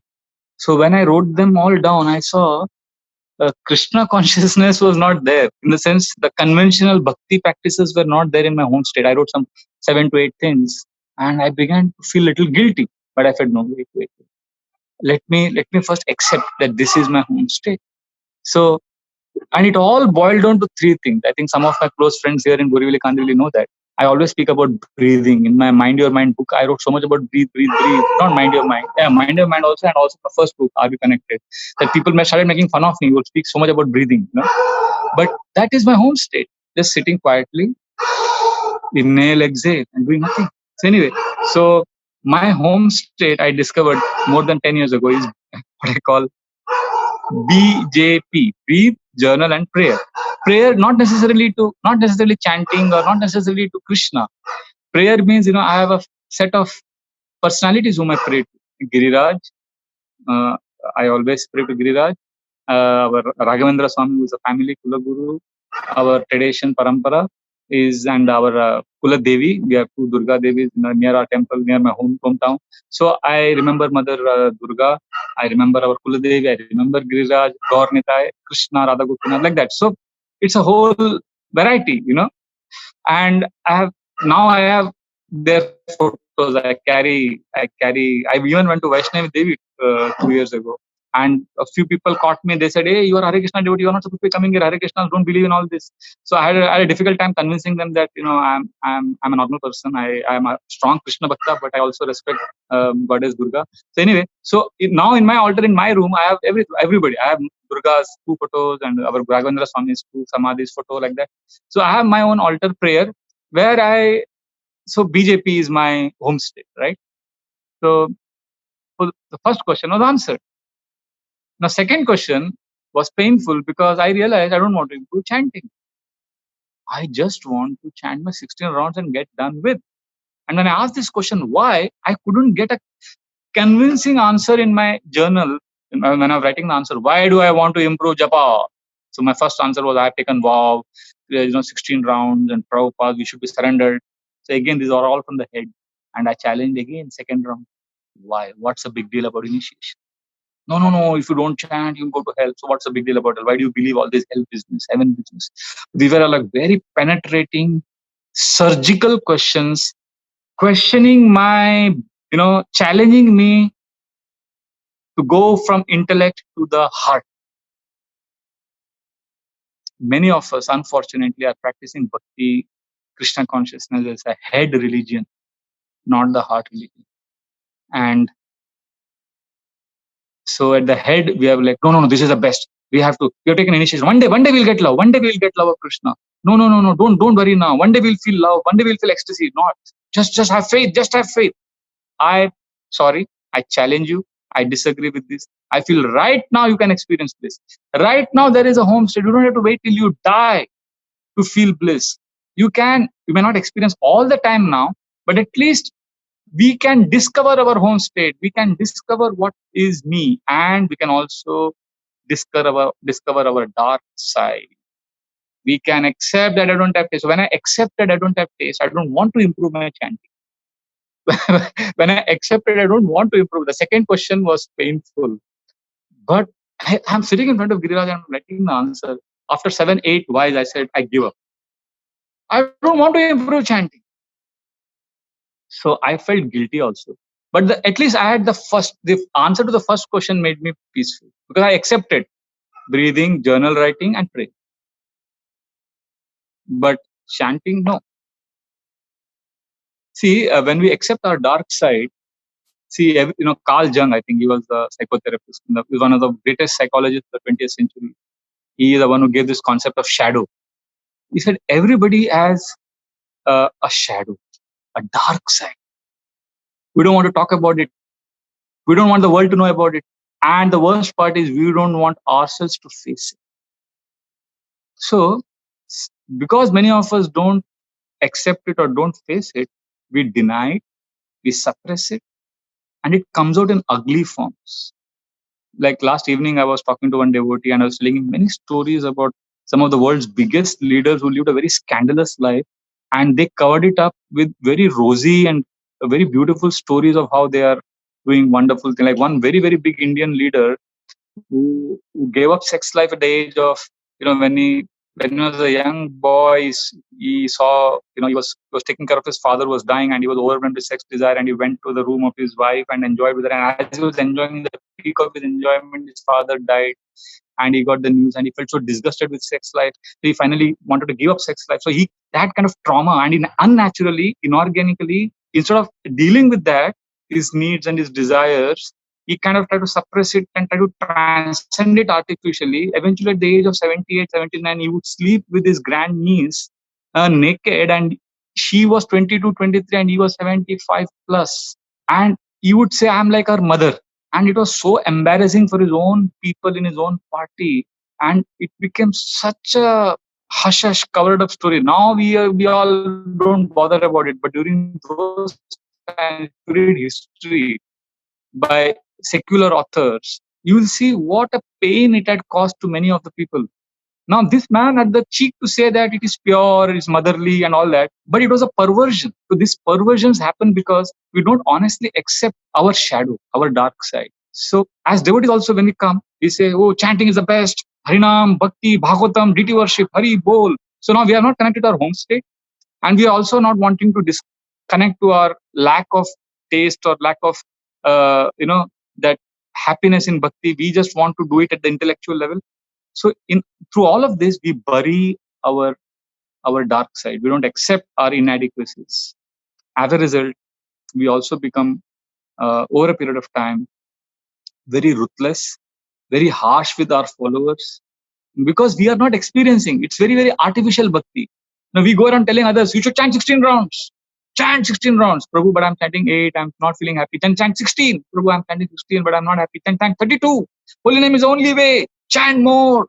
So when I wrote them all down, I saw Krishna consciousness was not there. In the sense, the conventional bhakti practices were not there in my home state. I wrote some 7 to 8 things, and I began to feel a little guilty. But I said, no, wait. Let me first accept that this is my home state. So, and it all boiled down to 3 things. I think some of my close friends here in Borivali Kandivali know that. I always speak about breathing. In my Mind Your Mind book, I wrote so much about breathe. Not Mind Your Mind. Yeah, Mind Your Mind also, and also the first book, Are We Connected? That people may started making fun of me. You will speak so much about breathing. But that is my home state. Just sitting quietly, inhale, exhale, and doing nothing. So anyway, so my home state I discovered more than 10 years ago is what I call BJP, breathe, journal, and prayer. Prayer not necessarily chanting or not necessarily to Krishna. Prayer means, I have a set of personalities whom I pray to. Giriraj, I always pray to Giriraj. Our Raghavendra Swami, who is a family Kula Guru. Our tradition parampara is, and our Kula Devi. We have 2 Durga Devis near our temple, near my hometown. So I remember Mother Durga. I remember our Kula Devi. I remember Giriraj, Gaur Nitai, Krishna, Radha Gopinath, like that. So it's a whole variety, And I have their photos. I even went to Vaishnavi Devi 2 years ago. And a few people caught me. They said, "Hey, you are Hare Krishna devotee. You are not supposed to be coming here. Hare Krishna don't believe in all this." So I had a difficult time convincing them that I'm a normal person. I am a strong Krishna bhakta, but I also respect Goddess Durga. So anyway, now in my altar in my room, I have everybody. I have Durga's two photos and our Raghavendra Swami's two Samadhi's photo like that. So I have my own altar prayer where so BJP is my home state, right? So the first question was answered. Now, second question was painful because I realized I don't want to improve chanting. I just want to chant my 16 rounds and get done with. And when I asked this question, why, I couldn't get a convincing answer in my journal. When I was writing the answer, why do I want to improve japa? So my first answer was, I've taken vow, 16 rounds, and Prabhupada, we should be surrendered. So again, these are all from the head. And I challenged again, second round. Why? What's the big deal about initiation? No. If you don't chant, you go to hell. So what's the big deal about it? Why do you believe all this hell business, heaven business? These were like very penetrating, surgical questions, questioning my, challenging me to go from intellect to the heart. Many of us, unfortunately, are practicing bhakti, Krishna consciousness as a head religion, not the heart religion. And so at the head, we are like, no, this is the best. We have taken initiation. One day we'll get love. One day we'll get love of Krishna. No, don't worry now. One day we'll feel love. One day we'll feel ecstasy. Not just have faith. Just have faith. I challenge you. I disagree with this. I feel right now you can experience this. Right now there is a homestead. You don't have to wait till you die to feel bliss. You may not experience all the time now, but at least we can discover our home state. We can discover what is me, and we can also discover our dark side. We can accept that I don't have taste. When I accept that I don't have taste, I don't want to improve my chanting. When I accepted I don't want to improve, the second question was painful. But I'm sitting in front of Giriraj and I'm writing the answer. After 7, 8 whys, I said, I give up. I don't want to improve chanting. So I felt guilty also. But at least I had the answer to the first question made me peaceful because I accepted breathing, journal writing, and praying. But chanting, no. See, when we accept our dark side, Carl Jung, I think he was the psychotherapist. He was one of the greatest psychologists of the 20th century. He is the one who gave this concept of shadow. He said everybody has a shadow, a dark side. We don't want to talk about it. We don't want the world to know about it. And the worst part is we don't want ourselves to face it. So, because many of us don't accept it or don't face it, we deny it, we suppress it, and it comes out in ugly forms. Like last evening, I was talking to one devotee and I was telling him many stories about some of the world's biggest leaders who lived a very scandalous life, and they covered it up with very rosy and very beautiful stories of how they are doing wonderful things. Like one very, very big Indian leader who gave up sex life at the age of, when he was a young boy, he saw, he was taking care of his father who was dying, and he was overwhelmed with sex desire, and he went to the room of his wife and enjoyed with her. And as he was enjoying the peak of his enjoyment, his father died, and he got the news, and he felt so disgusted with sex life. So he finally wanted to give up sex life. So that kind of trauma, and unnaturally, inorganically, instead of dealing with that, his needs and his desires, he kind of tried to suppress it and try to transcend it artificially. Eventually, at the age of 78, 79, he would sleep with his grandniece naked, and she was 22, 23, and he was 75 plus. And he would say, I'm like her mother. And it was so embarrassing for his own people in his own party. And it became such a hush-hush, covered-up story. Now we all don't bother about it. But during those times, read history by secular authors, you will see what a pain it had caused to many of the people. Now, this man had the cheek to say that it is pure, it is motherly and all that, but it was a perversion. So these perversions happen because we don't honestly accept our shadow, our dark side. So as devotees also, when we come, we say, oh, chanting is the best, Harinam, Bhakti, Bhagavatam, deity worship, Hari, Bol. So now we are not connected to our home state, and we are also not wanting to connect to our lack of taste or lack of that happiness in bhakti. We just want to do it at the intellectual level. So in through all of this, we bury our dark side. We don't accept our inadequacies. As a result, we also become over a period of time very ruthless, very harsh with our followers, because we are not experiencing. It's very, very artificial bhakti. Now we go around telling others, you should chant 16 rounds. Chant 16 rounds. Prabhu, but I'm chanting 8. I'm not feeling happy. Then chant 16. Prabhu, I'm chanting 16, but I'm not happy. Then chant 32. Holy name is the only way. Chant more.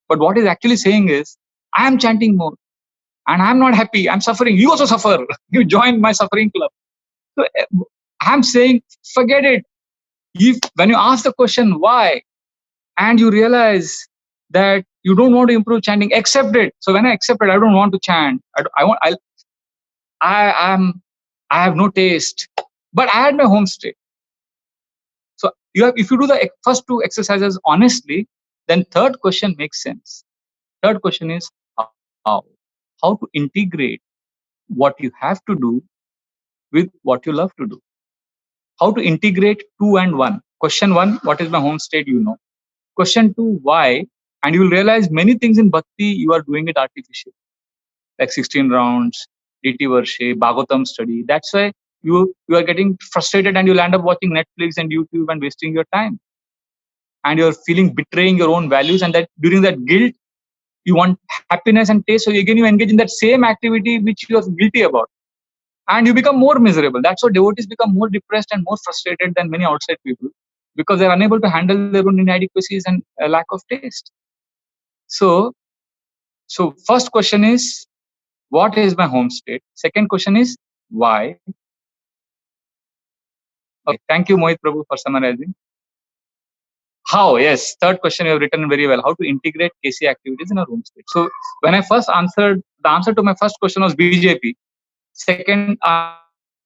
But what he's actually saying is, I am chanting more and I'm not happy. I'm suffering. You also suffer. You join my suffering club. So I'm saying, forget it. When you ask the question, why? And you realize that you don't want to improve chanting, accept it. So when I accept it, I don't want to chant. I have no taste, but I had my home state. So if you do the first two exercises honestly, then third question makes sense. Third question is how to integrate what you have to do with what you love to do. How to integrate 2 and 1. Question 1, what is my home state? Question 2, why? And you will realize many things in bhakti, you are doing it artificially. Like 16 rounds, DT Varshe, Bhagavatam study. That's why you are getting frustrated and you'll end up watching Netflix and YouTube and wasting your time. And you're feeling betraying your own values, and that during that guilt, you want happiness and taste. So again, you engage in that same activity which you are guilty about. And you become more miserable. That's why devotees become more depressed and more frustrated than many outside people, because they're unable to handle their own inadequacies and a lack of taste. So first question is, what is my home state? Second question is, why? Okay, thank you, Mohit Prabhu, for summarizing. How? Yes, third question you have written very well. How to integrate KC activities in a home state. So when I first answered, the answer to my first question was BJP. The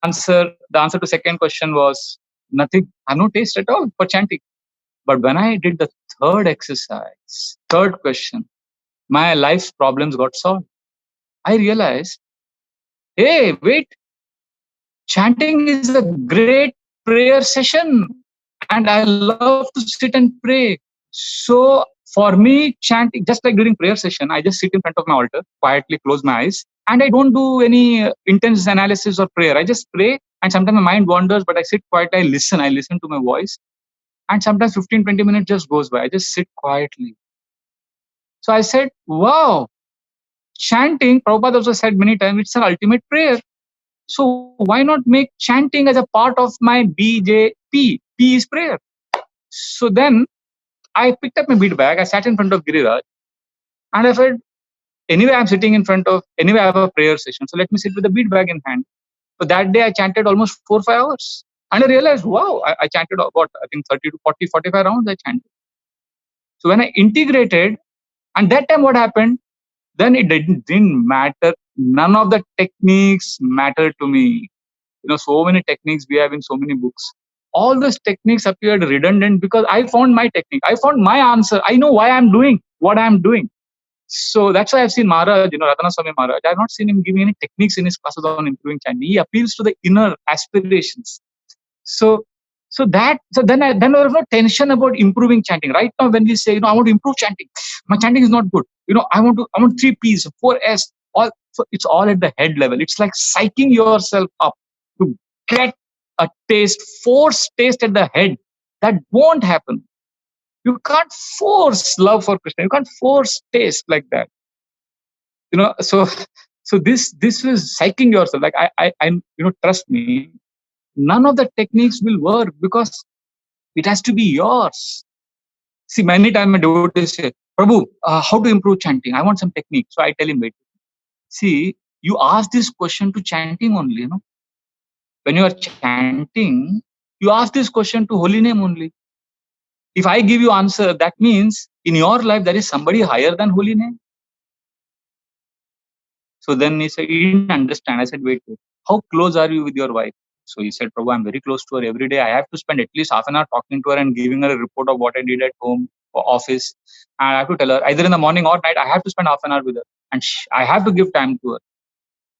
answer to second question was nothing. I have no taste at all for chanting. But when I did the third exercise, third question, my life's problems got solved. I realized, hey, wait, chanting is a great prayer session and I love to sit and pray. So for me, chanting, just like during prayer session, I just sit in front of my altar, quietly close my eyes, and I don't do any intense analysis or prayer. I just pray, and sometimes my mind wanders, but I sit quietly, I listen to my voice, and sometimes 15-20 minutes just goes by. I just sit quietly. So I said, wow, chanting, Prabhupada also said many times, it's an ultimate prayer. So why not make chanting as a part of my BJP? P is prayer. So then I picked up my bead bag, I sat in front of Giriraj, and I said, anyway, anyway, I have a prayer session, so let me sit with the bead bag in hand. So that day I chanted almost 4 or 5 hours. And I realized, wow, I chanted about, I think 30 to 40, 45 rounds I chanted. So when I integrated, and that time what happened, then it didn't matter. None of the techniques mattered to me. So many techniques we have in so many books. All those techniques appeared redundant because I found my technique. I found my answer. I know why I'm doing what I'm doing. So that's why I've seen Maharaj, Radhana Swami Maharaj. I've not seen him giving any techniques in his classes on improving chanting. He appeals to the inner aspirations. So then there was no tension about improving chanting. Right now, when we say, I want to improve chanting, my chanting is not good. I want 3 P's, 4 S. So it's all at the head level. It's like psyching yourself up to get a taste, force taste at the head. That won't happen. You can't force love for Krishna. You can't force taste like that. So this is psyching yourself. Like I trust me, none of the techniques will work because it has to be yours. See, many times my devotees say, Prabhu, how to improve chanting? I want some technique. So I tell him, wait. See, you ask this question to chanting only, When you are chanting, you ask this question to holy name only. If I give you answer, that means in your life there is somebody higher than holy name. So then he said, he didn't understand. I said, wait. How close are you with your wife? So he said, Prabhu, I'm very close to her every day. I have to spend at least half an hour talking to her and giving her a report of what I did at home or office. And I have to tell her either in the morning or night, I have to spend half an hour with her. And I have to give time to her.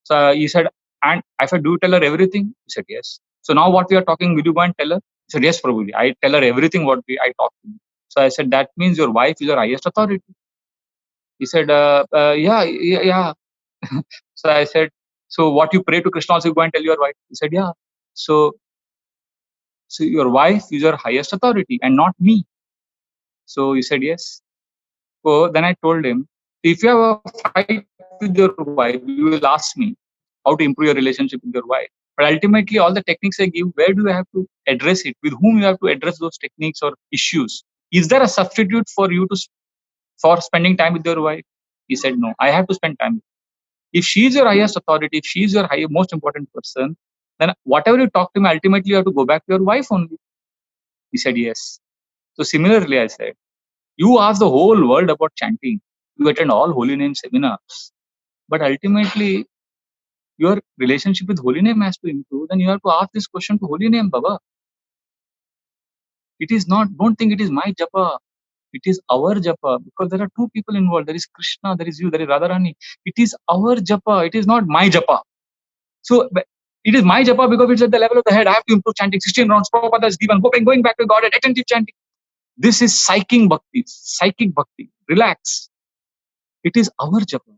So he said, And I said, do you tell her everything? He said, yes. So now what we are talking, will you go and tell her? He said, yes, Prabhuji. I tell her everything what I talk to you. So I said, that means your wife is your highest authority. He said, yeah. So I said, so what you pray to Krishna also you go and tell your wife? He said, yeah. So your wife is your highest authority and not me. So he said, yes. So then I told him, if you have a fight with your wife, you will ask me how to improve your relationship with your wife. But ultimately, all the techniques I give, where do you have to address it? With whom you have to address those techniques or issues? Is there a substitute for you to for spending time with your wife? He said, no, I have to spend time. If she is your highest authority, if she is your most important person, then whatever you talk to me, ultimately you have to go back to your wife only. He said, yes. So similarly, I said, you ask the whole world about chanting. You attend all holy name seminars. But ultimately, your relationship with holy name has to improve. Then you have to ask this question to holy name, Baba. It is not, don't think it is my japa. It is our japa. Because there are two people involved. There is Krishna, there is you, there is Radharani. It is our japa. It is not my japa. So it is my japa because it's at the level of the head. I have to improve chanting 16 rounds. Prabhupada is given. Going back to God at attentive chanting. This is psychic bhakti. Relax. It is our japa.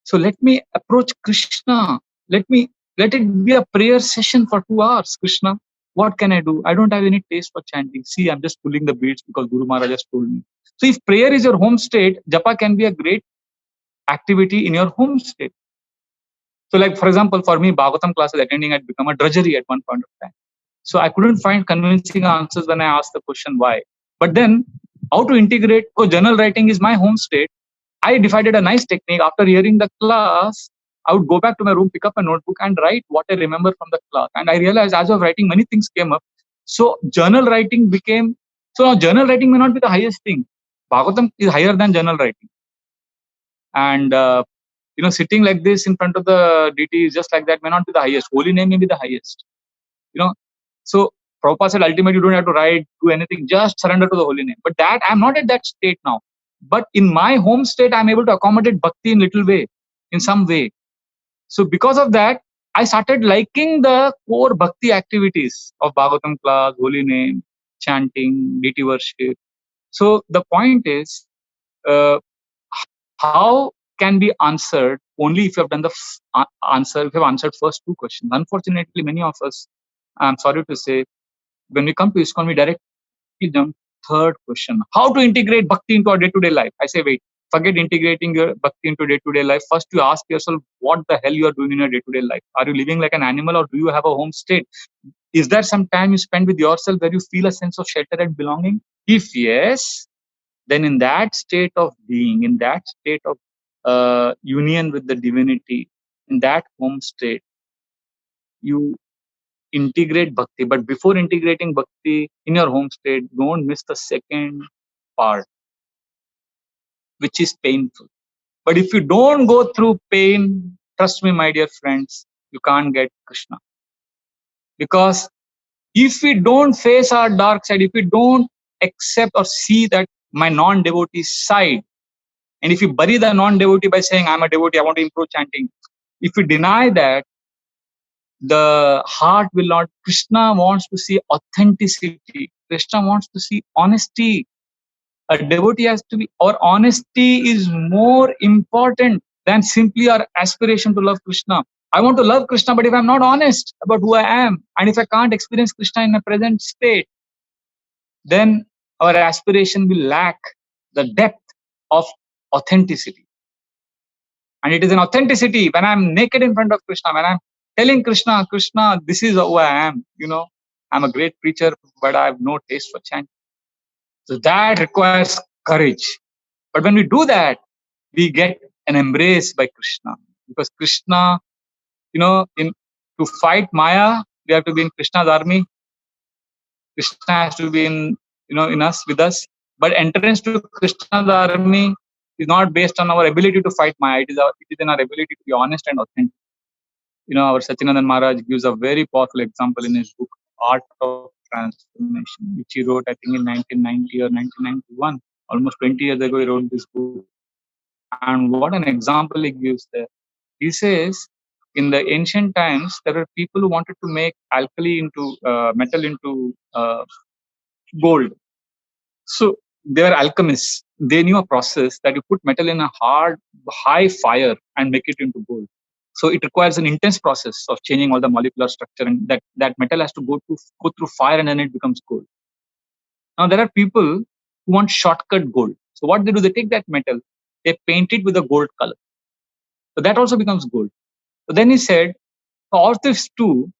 So let me approach Krishna. Let it be a prayer session for 2 hours. Krishna, what can I do? I don't have any taste for chanting. See, I'm just pulling the beads because Guru Maharaj just told me. So if prayer is your home state, japa can be a great activity in your home state. So like, for example, for me, Bhagavatam classes attending had become a drudgery at one point of time. So I couldn't find convincing answers when I asked the question why. But then how to integrate, journal writing is my home state. I decided a nice technique. After hearing the class, I would go back to my room, pick up a notebook and write what I remember from the class. And I realized as I was writing, many things came up. So journal writing became, so now journal writing may not be the highest thing. Bhagavatam is higher than journal writing. And, sitting like this in front of the DT just like that may not be the highest. Holy name may be the highest. So Prabhupada said, ultimately, you don't have to write, do anything, just surrender to the holy name. But that, I'm not at that state now. But in my home state, I'm able to accommodate bhakti in little way, in some way. So because of that, I started liking the core bhakti activities of Bhagavatam class, holy name, chanting, deity worship. So the point is, how can be answered only if you have done the answer, if you have answered first two questions. Unfortunately, many of us, I'm sorry to say, when we come to ISKCON, we directly jump third question. How to integrate bhakti into our day-to-day life? I say, wait, forget integrating your bhakti into day-to-day life. First, you ask yourself, what the hell you are doing in your day-to-day life? Are you living like an animal or do you have a home state? Is there some time you spend with yourself where you feel a sense of shelter and belonging? If yes, then in that state of being, in that state of union with the divinity, in that home state, you integrate bhakti. But before integrating bhakti in your home state, don't miss the second part, which is painful. But if you don't go through pain, trust me, my dear friends, you can't get Krishna. Because if we don't face our dark side, if we don't accept or see that my non-devotee side, and if you bury the non-devotee by saying, I'm a devotee, I want to improve chanting, if you deny that, the heart will not. Krishna wants to see authenticity. Krishna wants to see honesty. A devotee has to be, or honesty is more important than simply our aspiration to love Krishna. I want to love Krishna, but if I'm not honest about who I am, and if I can't experience Krishna in my present state, then our aspiration will lack the depth of authenticity. And it is an authenticity when I'm naked in front of Krishna, when I'm telling Krishna, Krishna, this is who I am. I'm a great preacher, but I have no taste for chanting. So that requires courage. But when we do that, we get an embrace by Krishna. Because Krishna, to fight Maya, we have to be in Krishna's army. Krishna has to be in us, with us. But entrance to Krishna's army is not based on our ability to fight Maya. It is in our ability to be honest and authentic. Our Sachinandan Maharaj gives a very powerful example in his book, Art of Transformation, which he wrote, I think, in 1990 or 1991. Almost 20 years ago, he wrote this book. And what an example he gives there. He says, In the ancient times, there were people who wanted to make alkali into metal into gold. So they were alchemists. They knew a process that you put metal in a high fire and make it into gold. So it requires an intense process of changing all the molecular structure, and that metal has to go through fire, and then it becomes gold. Now there are people who want shortcut gold. So what they do, they take that metal, they paint it with a gold color. So that also becomes gold. So then he said, for all these two,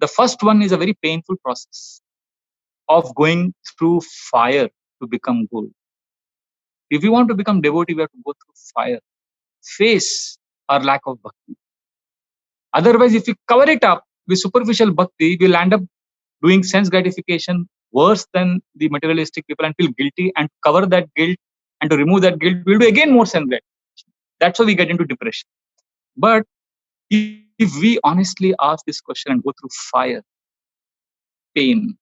the first one is a very painful process of going through fire to become gold. If we want to become devotee, we have to go through fire, face our lack of bhakti. Otherwise, if we cover it up with superficial bhakti, we'll end up doing sense gratification worse than the materialistic people and feel guilty and cover that guilt. And to remove that guilt, we'll do again more sense gratification. That's how we get into depression. But if we honestly ask this question and go through fire, pain,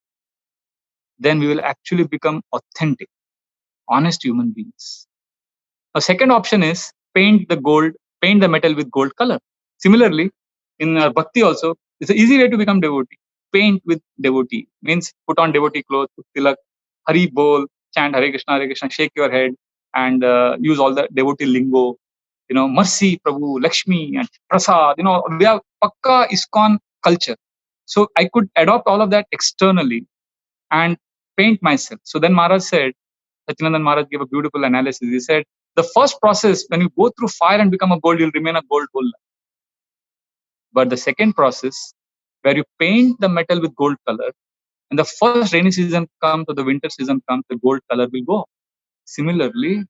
then we will actually become authentic, honest human beings. A second option is paint the metal with gold color. Similarly, in bhakti also, it's an easy way to become devotee. Paint with devotee means put on devotee clothes, put tilak, Hari bol, chant Hare Krishna, shake your head, and use all the devotee lingo. Mercy, Prabhu, Lakshmi, and Prasad. We have pakka ISKCON culture. So I could adopt all of that externally and paint myself. So then Maharaj said, Sachinandan Maharaj gave a beautiful analysis. He said, the first process, when you go through fire and become a gold, you'll remain a gold whole life. But the second process, where you paint the metal with gold color, and the first rainy season comes or the winter season comes, the gold color will go. Similarly,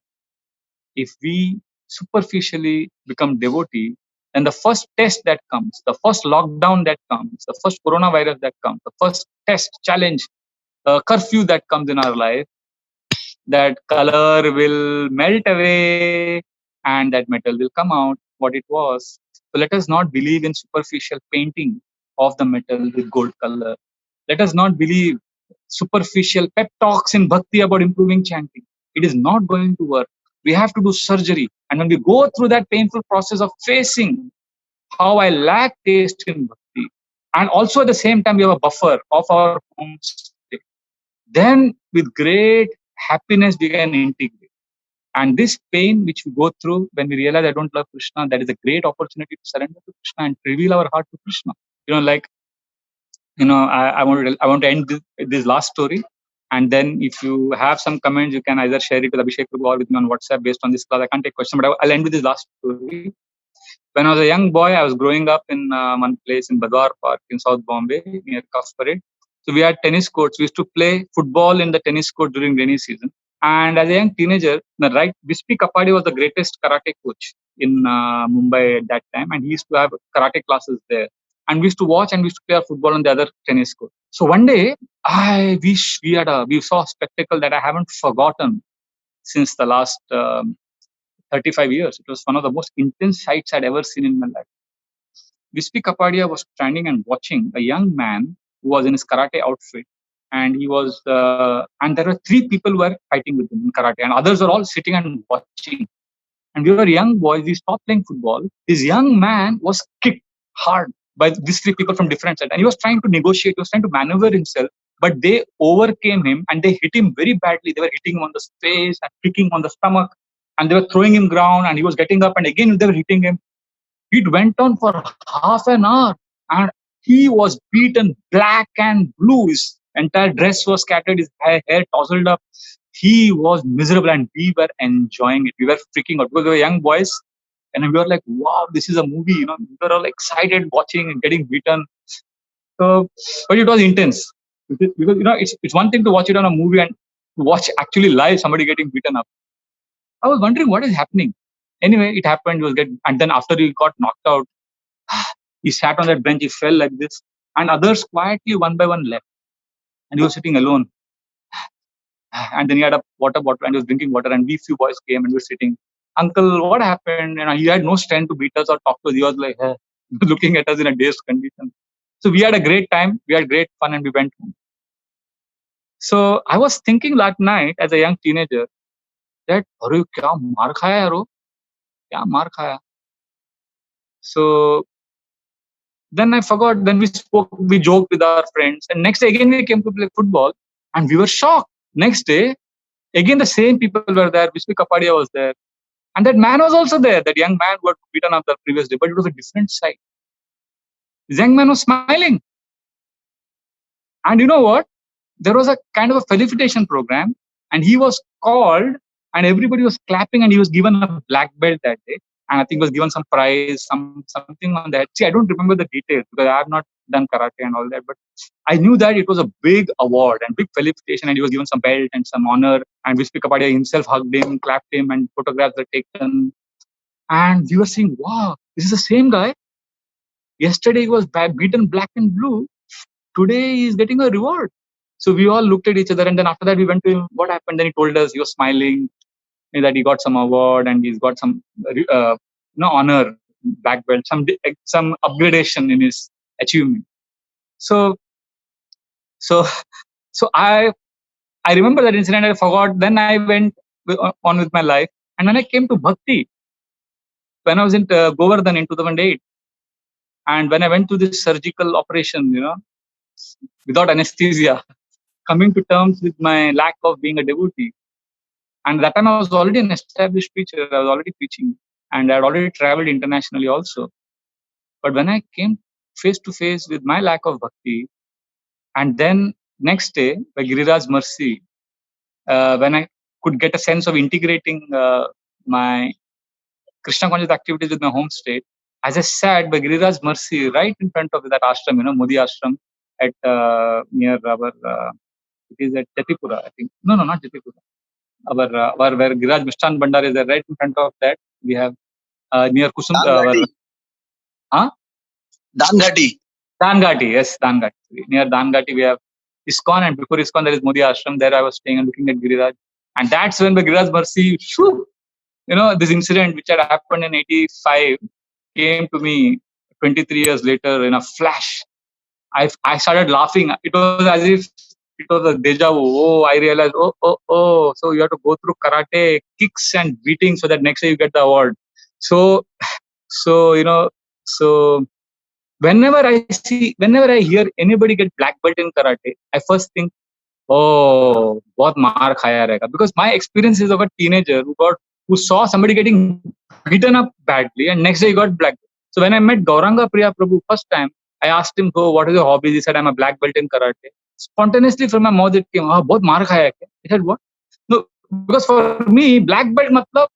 if we superficially become devotee, then the first test that comes, the first lockdown that comes, the first coronavirus that comes, the first test, challenge, curfew that comes in our life, that color will melt away and that metal will come out what it was. So let us not believe in superficial painting of the metal with gold color. Let us not believe superficial pep talks in bhakti about improving chanting. It is not going to work. We have to do surgery. And when we go through that painful process of facing how I lack taste in bhakti, and also at the same time we have a buffer of our home state, then with great happiness we can integrate. And this pain which we go through when we realize I don't love Krishna, that is a great opportunity to surrender to Krishna and reveal our heart to Krishna. I want to end this last story. And then if you have some comments, you can either share it with Abhishek Prabhu or with me on WhatsApp based on this class. I can't take questions, but I'll end with this last story. When I was a young boy, I was growing up in one place in Badwar Park in South Bombay near Cuff Parade. So we had tennis courts. We used to play football in the tennis court during rainy season. And as a young teenager, Bispy Kapadi was the greatest karate coach in Mumbai at that time. And he used to have karate classes there. And we used to watch and we used to play our football on the other tennis court. So one day, I wish we saw a spectacle that I haven't forgotten since the last 35 years. It was one of the most intense sights I'd ever seen in my life. Bispy Kapadia was standing and watching a young man who was in his karate outfit, and and there were three people who were fighting with him in karate, and others were all sitting and watching. And we were young boys. We stopped playing football. This young man was kicked hard by these three people from different sides, and he was trying to negotiate. He was trying to maneuver himself, but they overcame him and they hit him very badly. They were hitting him on the face and kicking on the stomach, and they were throwing him ground, and he was getting up, and again they were hitting him. It went on for half an hour, and he was beaten black and blue. His entire dress was scattered, his hair tousled up. He was miserable, and we were enjoying it. We were freaking out because we were young boys, and we were like, "Wow, this is a movie!" We were all excited watching and getting beaten. So, but it was intense because it's one thing to watch it on a movie and to watch actually live somebody getting beaten up. I was wondering what is happening. Anyway, it happened. And then after he got knocked out, he sat on that bench. He fell like this, and others quietly one by one left, and he was sitting alone. And then he had a water bottle and he was drinking water. And we few boys came and we were sitting. Uncle, what happened? He had no strength to beat us or talk to us. He was like looking at us in a dazed condition. So we had a great time. We had great fun, and we went home. So I was thinking that night as a young teenager that, "Arey, kya maar khaya yaro? Kya maar khaya?" So then I forgot. Then we joked with our friends, and next day again we came to play football, and we were shocked. Next day, again the same people were there. Vishnu Kapadia was there, and that man was also there. That young man who had beaten up the previous day, but it was a different side. This young man was smiling, and you know what? There was a kind of a felicitation program, and he was called, and everybody was clapping, and he was given a black belt that day, and I think was given some prize, something on that. See, I don't remember the details because I have not done karate and all that, but I knew that it was a big award and big felicitation, and he was given some belt and some honor, and Vishnu Kapadia himself hugged him, clapped him, and photographs were taken, and we were saying, wow, this is the same guy. Yesterday he was beaten black and blue. Today he is getting a reward. So we all looked at each other, and then after that we went to him. What happened? Then he told us he was smiling, that he got some award and he's got some honor, black belt, some upgradation in his achievement. So so so I remember that incident. I forgot. Then I went on with my life, and when I came to bhakti, when I was in Govardhan in 2008, and when I went to this surgical operation, without anesthesia, coming to terms with my lack of being a devotee. And that time I was already an established preacher. I was already preaching, and I had already traveled internationally also. But when I came face to face with my lack of bhakti, and then next day by Giriraj mercy, when I could get a sense of integrating my Krishna conscious activities with my home state, as I sat by Giriraj mercy right in front of that ashram, Modi ashram at near our, it is at Jatipura, I think. No, not Jatipura. Our where Giriraj Mishtan Bhandar is there, right in front of that. We have near Kusum.
Dangati.
Dangati, yes, Dangati. Near Dangati, we have ISKCON, and before ISKCON, there is Modi Ashram. There I was staying and looking at Giriraj. And that's when by Giriraj mercy, this incident which had happened in 85 came to me 23 years later in a flash. I started laughing. It was as if it was a deja vu. Oh, I realized, oh. So you have to go through karate, kicks and beating so that next day you get the award. So whenever I hear anybody get black belt in karate, I first think, oh, bahut maar khaya rahega. Because my experience is of a teenager who saw somebody getting beaten up badly, and next day he got black belt. So when I met Gauranga Priya Prabhu first time, I asked him, "Oh, what is your hobbies?" He said, "I'm a black belt in karate." Spontaneously from my mouth it came, "Ah, bahut maar khaya hai." He said, "What?" No, because for me, black belt matlab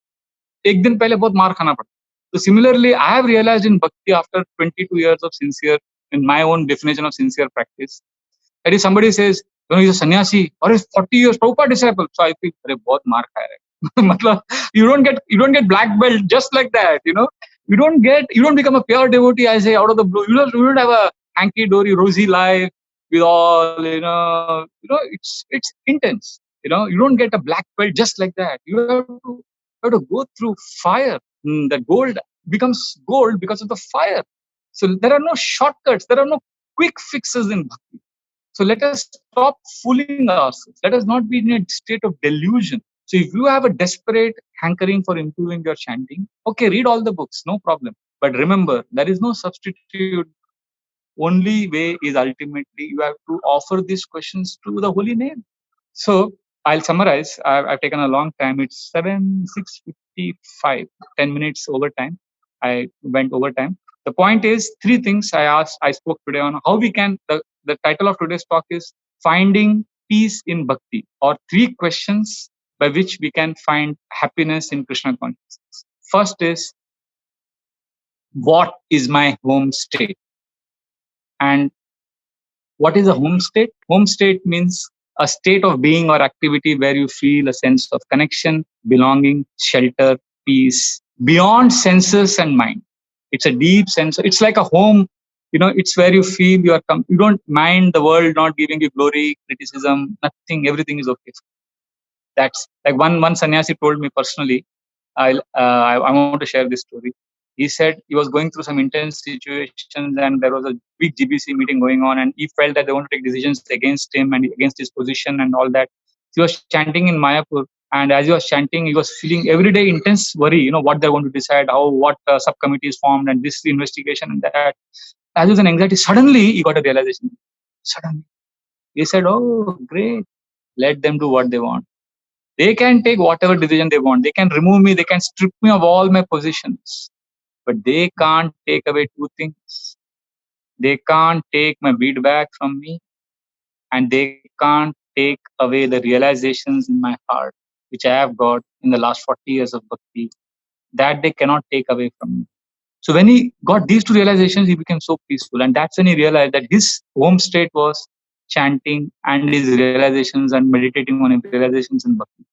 ek din pehle bahut maar khana padta. So similarly, I have realized in bhakti after 22 years of sincere, in my own definition of sincere practice, that if somebody says, he's a sannyasi or he's 40 years Prabhupada disciple, so I think, bahut maar khaya hai. Matlab, you don't get black belt just like that, You don't become a pure devotee, I say, out of the blue. You don't have a hanky dory, rosy life with all, it's intense. You don't get a black belt just like that. You have to go through fire. The gold becomes gold because of the fire. So there are no shortcuts. There are no quick fixes in bhakti. So let us stop fooling ourselves. Let us not be in a state of delusion. So if you have a desperate hankering for improving your chanting, okay, read all the books, no problem. But remember, there is no substitute. Only way is ultimately you have to offer these questions to the holy name. So I'll summarize. I've taken a long time. It's 6:55, 10 minutes over time. I went over time. The point is, three things I spoke today on how we can, the title of today's talk is Finding Peace in Bhakti, or three questions by which we can find happiness in Krishna consciousness. First is, what is my home state? And what is a home state? Home state means a state of being or activity where you feel a sense of connection, belonging, shelter, peace, beyond senses and mind. It's a deep sense. It's like a home. It's where you feel you don't mind the world not giving you glory, criticism, nothing. Everything is okay. That's like one sannyasi told me personally. I want to share this story. He said he was going through some intense situations, and there was a big GBC meeting going on, and he felt that they want to take decisions against him and against his position and all that. He was chanting in Mayapur, And as he was chanting, he was feeling every day intense worry, what they're going to decide, what subcommittee is formed, and this investigation and that. As he was an anxiety, suddenly he got a realization. Suddenly. He said, "Oh, great. Let them do what they want. They can take whatever decision they want. They can remove me. They can strip me of all my positions. But they can't take away two things. They can't take my beat back from me, and they can't take away the realizations in my heart, which I have got in the last 40 years of bhakti, that they cannot take away from me." So when he got these two realizations, he became so peaceful. And that's when he realized that his home state was chanting and his realizations and meditating on his realizations in bhakti.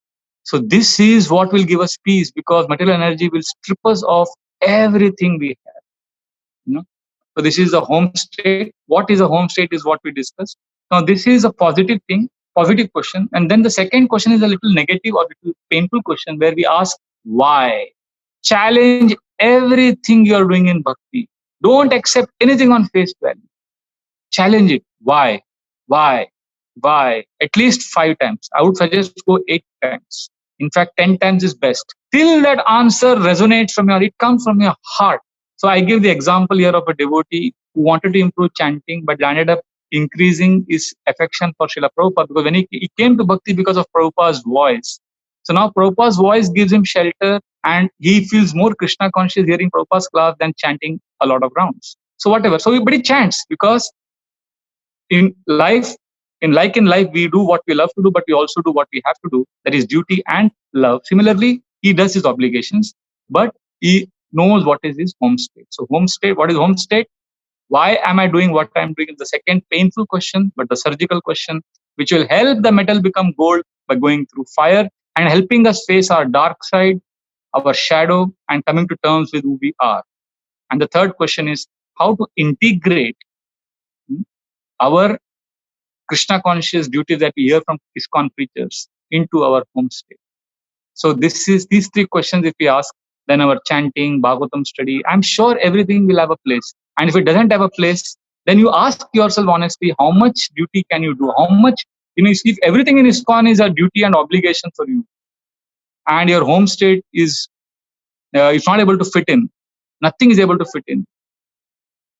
So this is what will give us peace, because material energy will strip us of everything we have. So this is a home state. What is a home state is what we discussed. Now this is a positive thing, positive question. And then the second question is a little negative or little painful question, where we ask why. Challenge everything you are doing in bhakti. Don't accept anything on face value. Challenge it. Why? Why? Why? At least 5 times. I would suggest go 8 times. In fact, 10 times is best. Till that answer resonates from it comes from your heart. So I give the example here of a devotee who wanted to improve chanting, but ended up increasing his affection for Srila Prabhupada, because when he came to bhakti because of Prabhupada's voice. So now Prabhupada's voice gives him shelter, and he feels more Krishna conscious hearing Prabhupada's class than chanting a lot of rounds. So whatever. So everybody chants, because in life, in life, we do what we love to do, but we also do what we have to do. That is duty and love. Similarly, he does his obligations, but he knows what is his home state. So home state, what is home state? Why am I doing what I'm doing? Is the second painful question, but the surgical question, which will help the metal become gold by going through fire and helping us face our dark side, our shadow, and coming to terms with who we are. And the third question is how to integrate our Krishna conscious duties that we hear from ISKCON preachers into our home state. So these three questions, if we ask, then our chanting, Bhagavatam study, I'm sure everything will have a place. And if it doesn't have a place, then you ask yourself honestly, how much duty can you do? How much, if everything in ISKCON is a duty and obligation for you, and your home state is it's not able to fit in, nothing is able to fit in.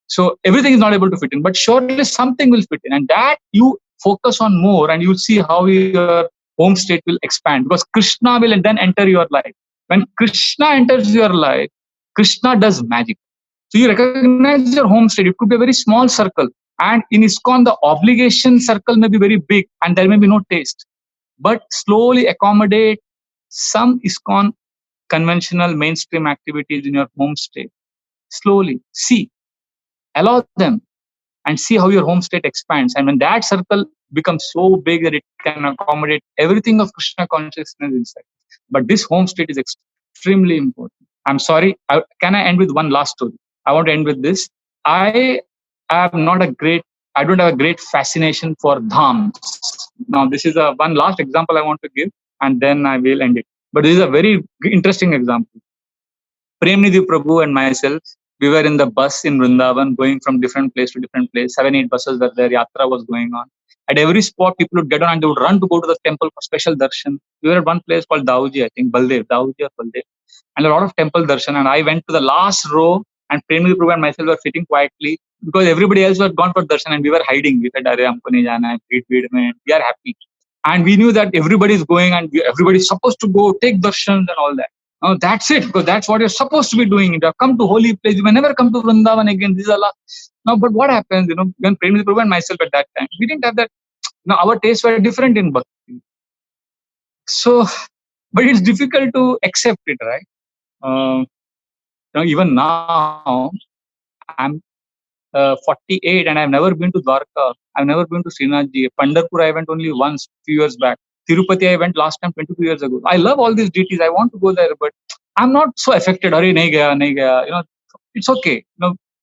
So everything is not able to fit in, but surely something will fit in, and that you focus on more, and you'll see how your home state will expand, because Krishna will then enter your life. When Krishna enters your life, Krishna does magic. So you recognize your home state. It could be a very small circle, and in ISKCON, the obligation circle may be very big, and there may be no taste. But slowly accommodate some ISKCON conventional mainstream activities in your home state. Slowly see, allow them, and see how your home state expands. And when that circle becomes so big that it can accommodate everything of Krishna consciousness inside. But this home state is extremely important. I'm sorry, can I end with one last story? I want to end with this. I don't have a great fascination for dhams. Now, this is one last example I want to give, and then I will end it. But this is a very interesting example. Premnidhi Prabhu and myself, we were in the bus in Vrindavan going from different place to different place. 7-8 buses were there. Yatra was going on. At every spot, people would get on and they would run to go to the temple for special darshan. We were at one place called Dauji, I think, Baldev, Dauji or Baldev. And a lot of temple darshan. And I went to the last row, and Premnidhi Prabhu and myself were sitting quietly because everybody else was gone for darshan and we were hiding. We said, "Arey, humko nahi jana hai, we are happy." And we knew that everybody is going and everybody is supposed to go take darshans and all that. No, that's it, because that's what you're supposed to be doing. You have come to holy place. You may never come to Vrindavan again. This is Allah. Now, but what happens, when Premnidhi Prabhu and myself at that time, we didn't have that. Now, our tastes were different in bhakti. So, but it's difficult to accept it, right? Even now, I'm 48 and I've never been to Dwarka. I've never been to Srinathji. Pandharpur, I went only once, few years back. Tirupati, I went last time 22 years ago. I love all these deities. I want to go there, but I'm not so affected. Hurry, nahi gaya, nahi gaya. It's okay.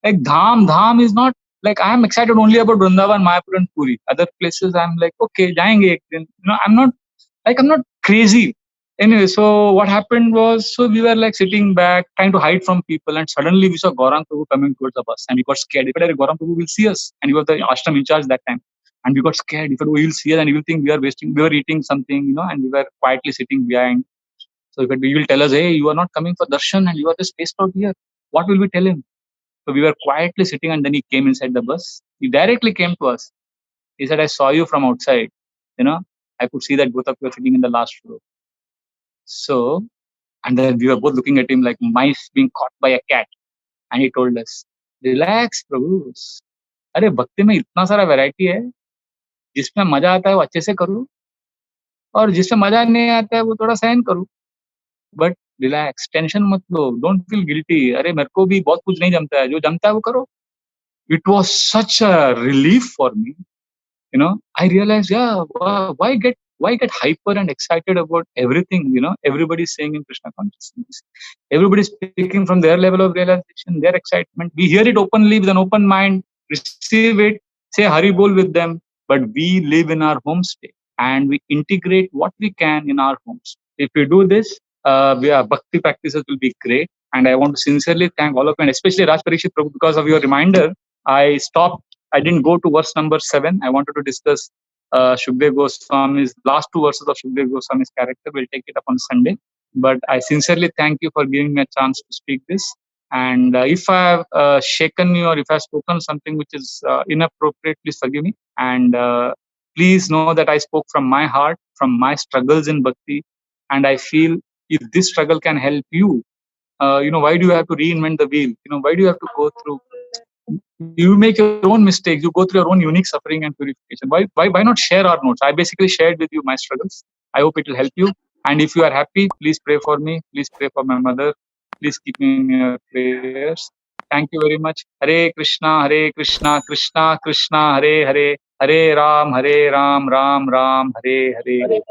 Like Dham is not like I'm excited only about Vrindavan, Mayapur, and Puri. Other places, I'm like, okay, jayenge ek din. I'm not crazy. Anyway, so what happened was, so we were like sitting back, trying to hide from people, and suddenly we saw Gaurang Prabhu coming towards the bus, and we got scared. We said, Gaurang Prabhu will see us, and he was the ashram in charge that time. And we got scared. We thought, oh, he'll see us and he will think we are wasting. We were eating something, and we were quietly sitting behind. So he will tell us, hey, you are not coming for darshan and you are just spaced out here. What will we tell him? So we were quietly sitting, and then he came inside the bus. He directly came to us. He said, I saw you from outside. You know, I could see that both of you are sitting in the last row. So, and then we were both looking at him like mice being caught by a cat. And he told us, relax, Prabhu. अरे भक्ति में इतना सारा variety है, जिसमें मजा आता है वो अच्छे से करो, और जिसमें मजा नहीं आता है वो थोड़ा सहन करो, बट रिलैक्स, टेंशन मत लो, डोंट फील गिल्टी। अरे मेरे को भी बहुत कुछ नहीं जमता है, जो जमता है वो करो। It was such a relief for me, I realized, yeah, why get hyper and excited about everything, everybody's saying in Krishna consciousness. Everybody's speaking from their level of realization, their excitement. We hear it openly with an open mind, receive it, say Hari Bol with them, but we live in our home state and we integrate what we can in our homes. If we do this, bhakti practices will be great. And I want to sincerely thank all of you, and especially Raj Parikshit Prabhu, because of your reminder. I didn't go to verse number 7. I wanted to discuss Shukdev Goswami's last 2 verses of Shukdev Goswami's character. We'll take it up on Sunday. But I sincerely thank you for giving me a chance to speak this. And if I have shaken you, or if I have spoken something which is inappropriate, please forgive me. And please know that I spoke from my heart, from my struggles in bhakti. And I feel if this struggle can help you, why do you have to reinvent the wheel? Why do you have to go through? You make your own mistakes. You go through your own unique suffering and purification. Why not share our notes? I basically shared with you my struggles. I hope it will help you. And if you are happy, please pray for me. Please pray for my mother. Please keep me in your prayers. Thank you very much. Hare Krishna, Krishna Krishna, Hare Hare, Hare Ram, Ram Ram, Hare Hare.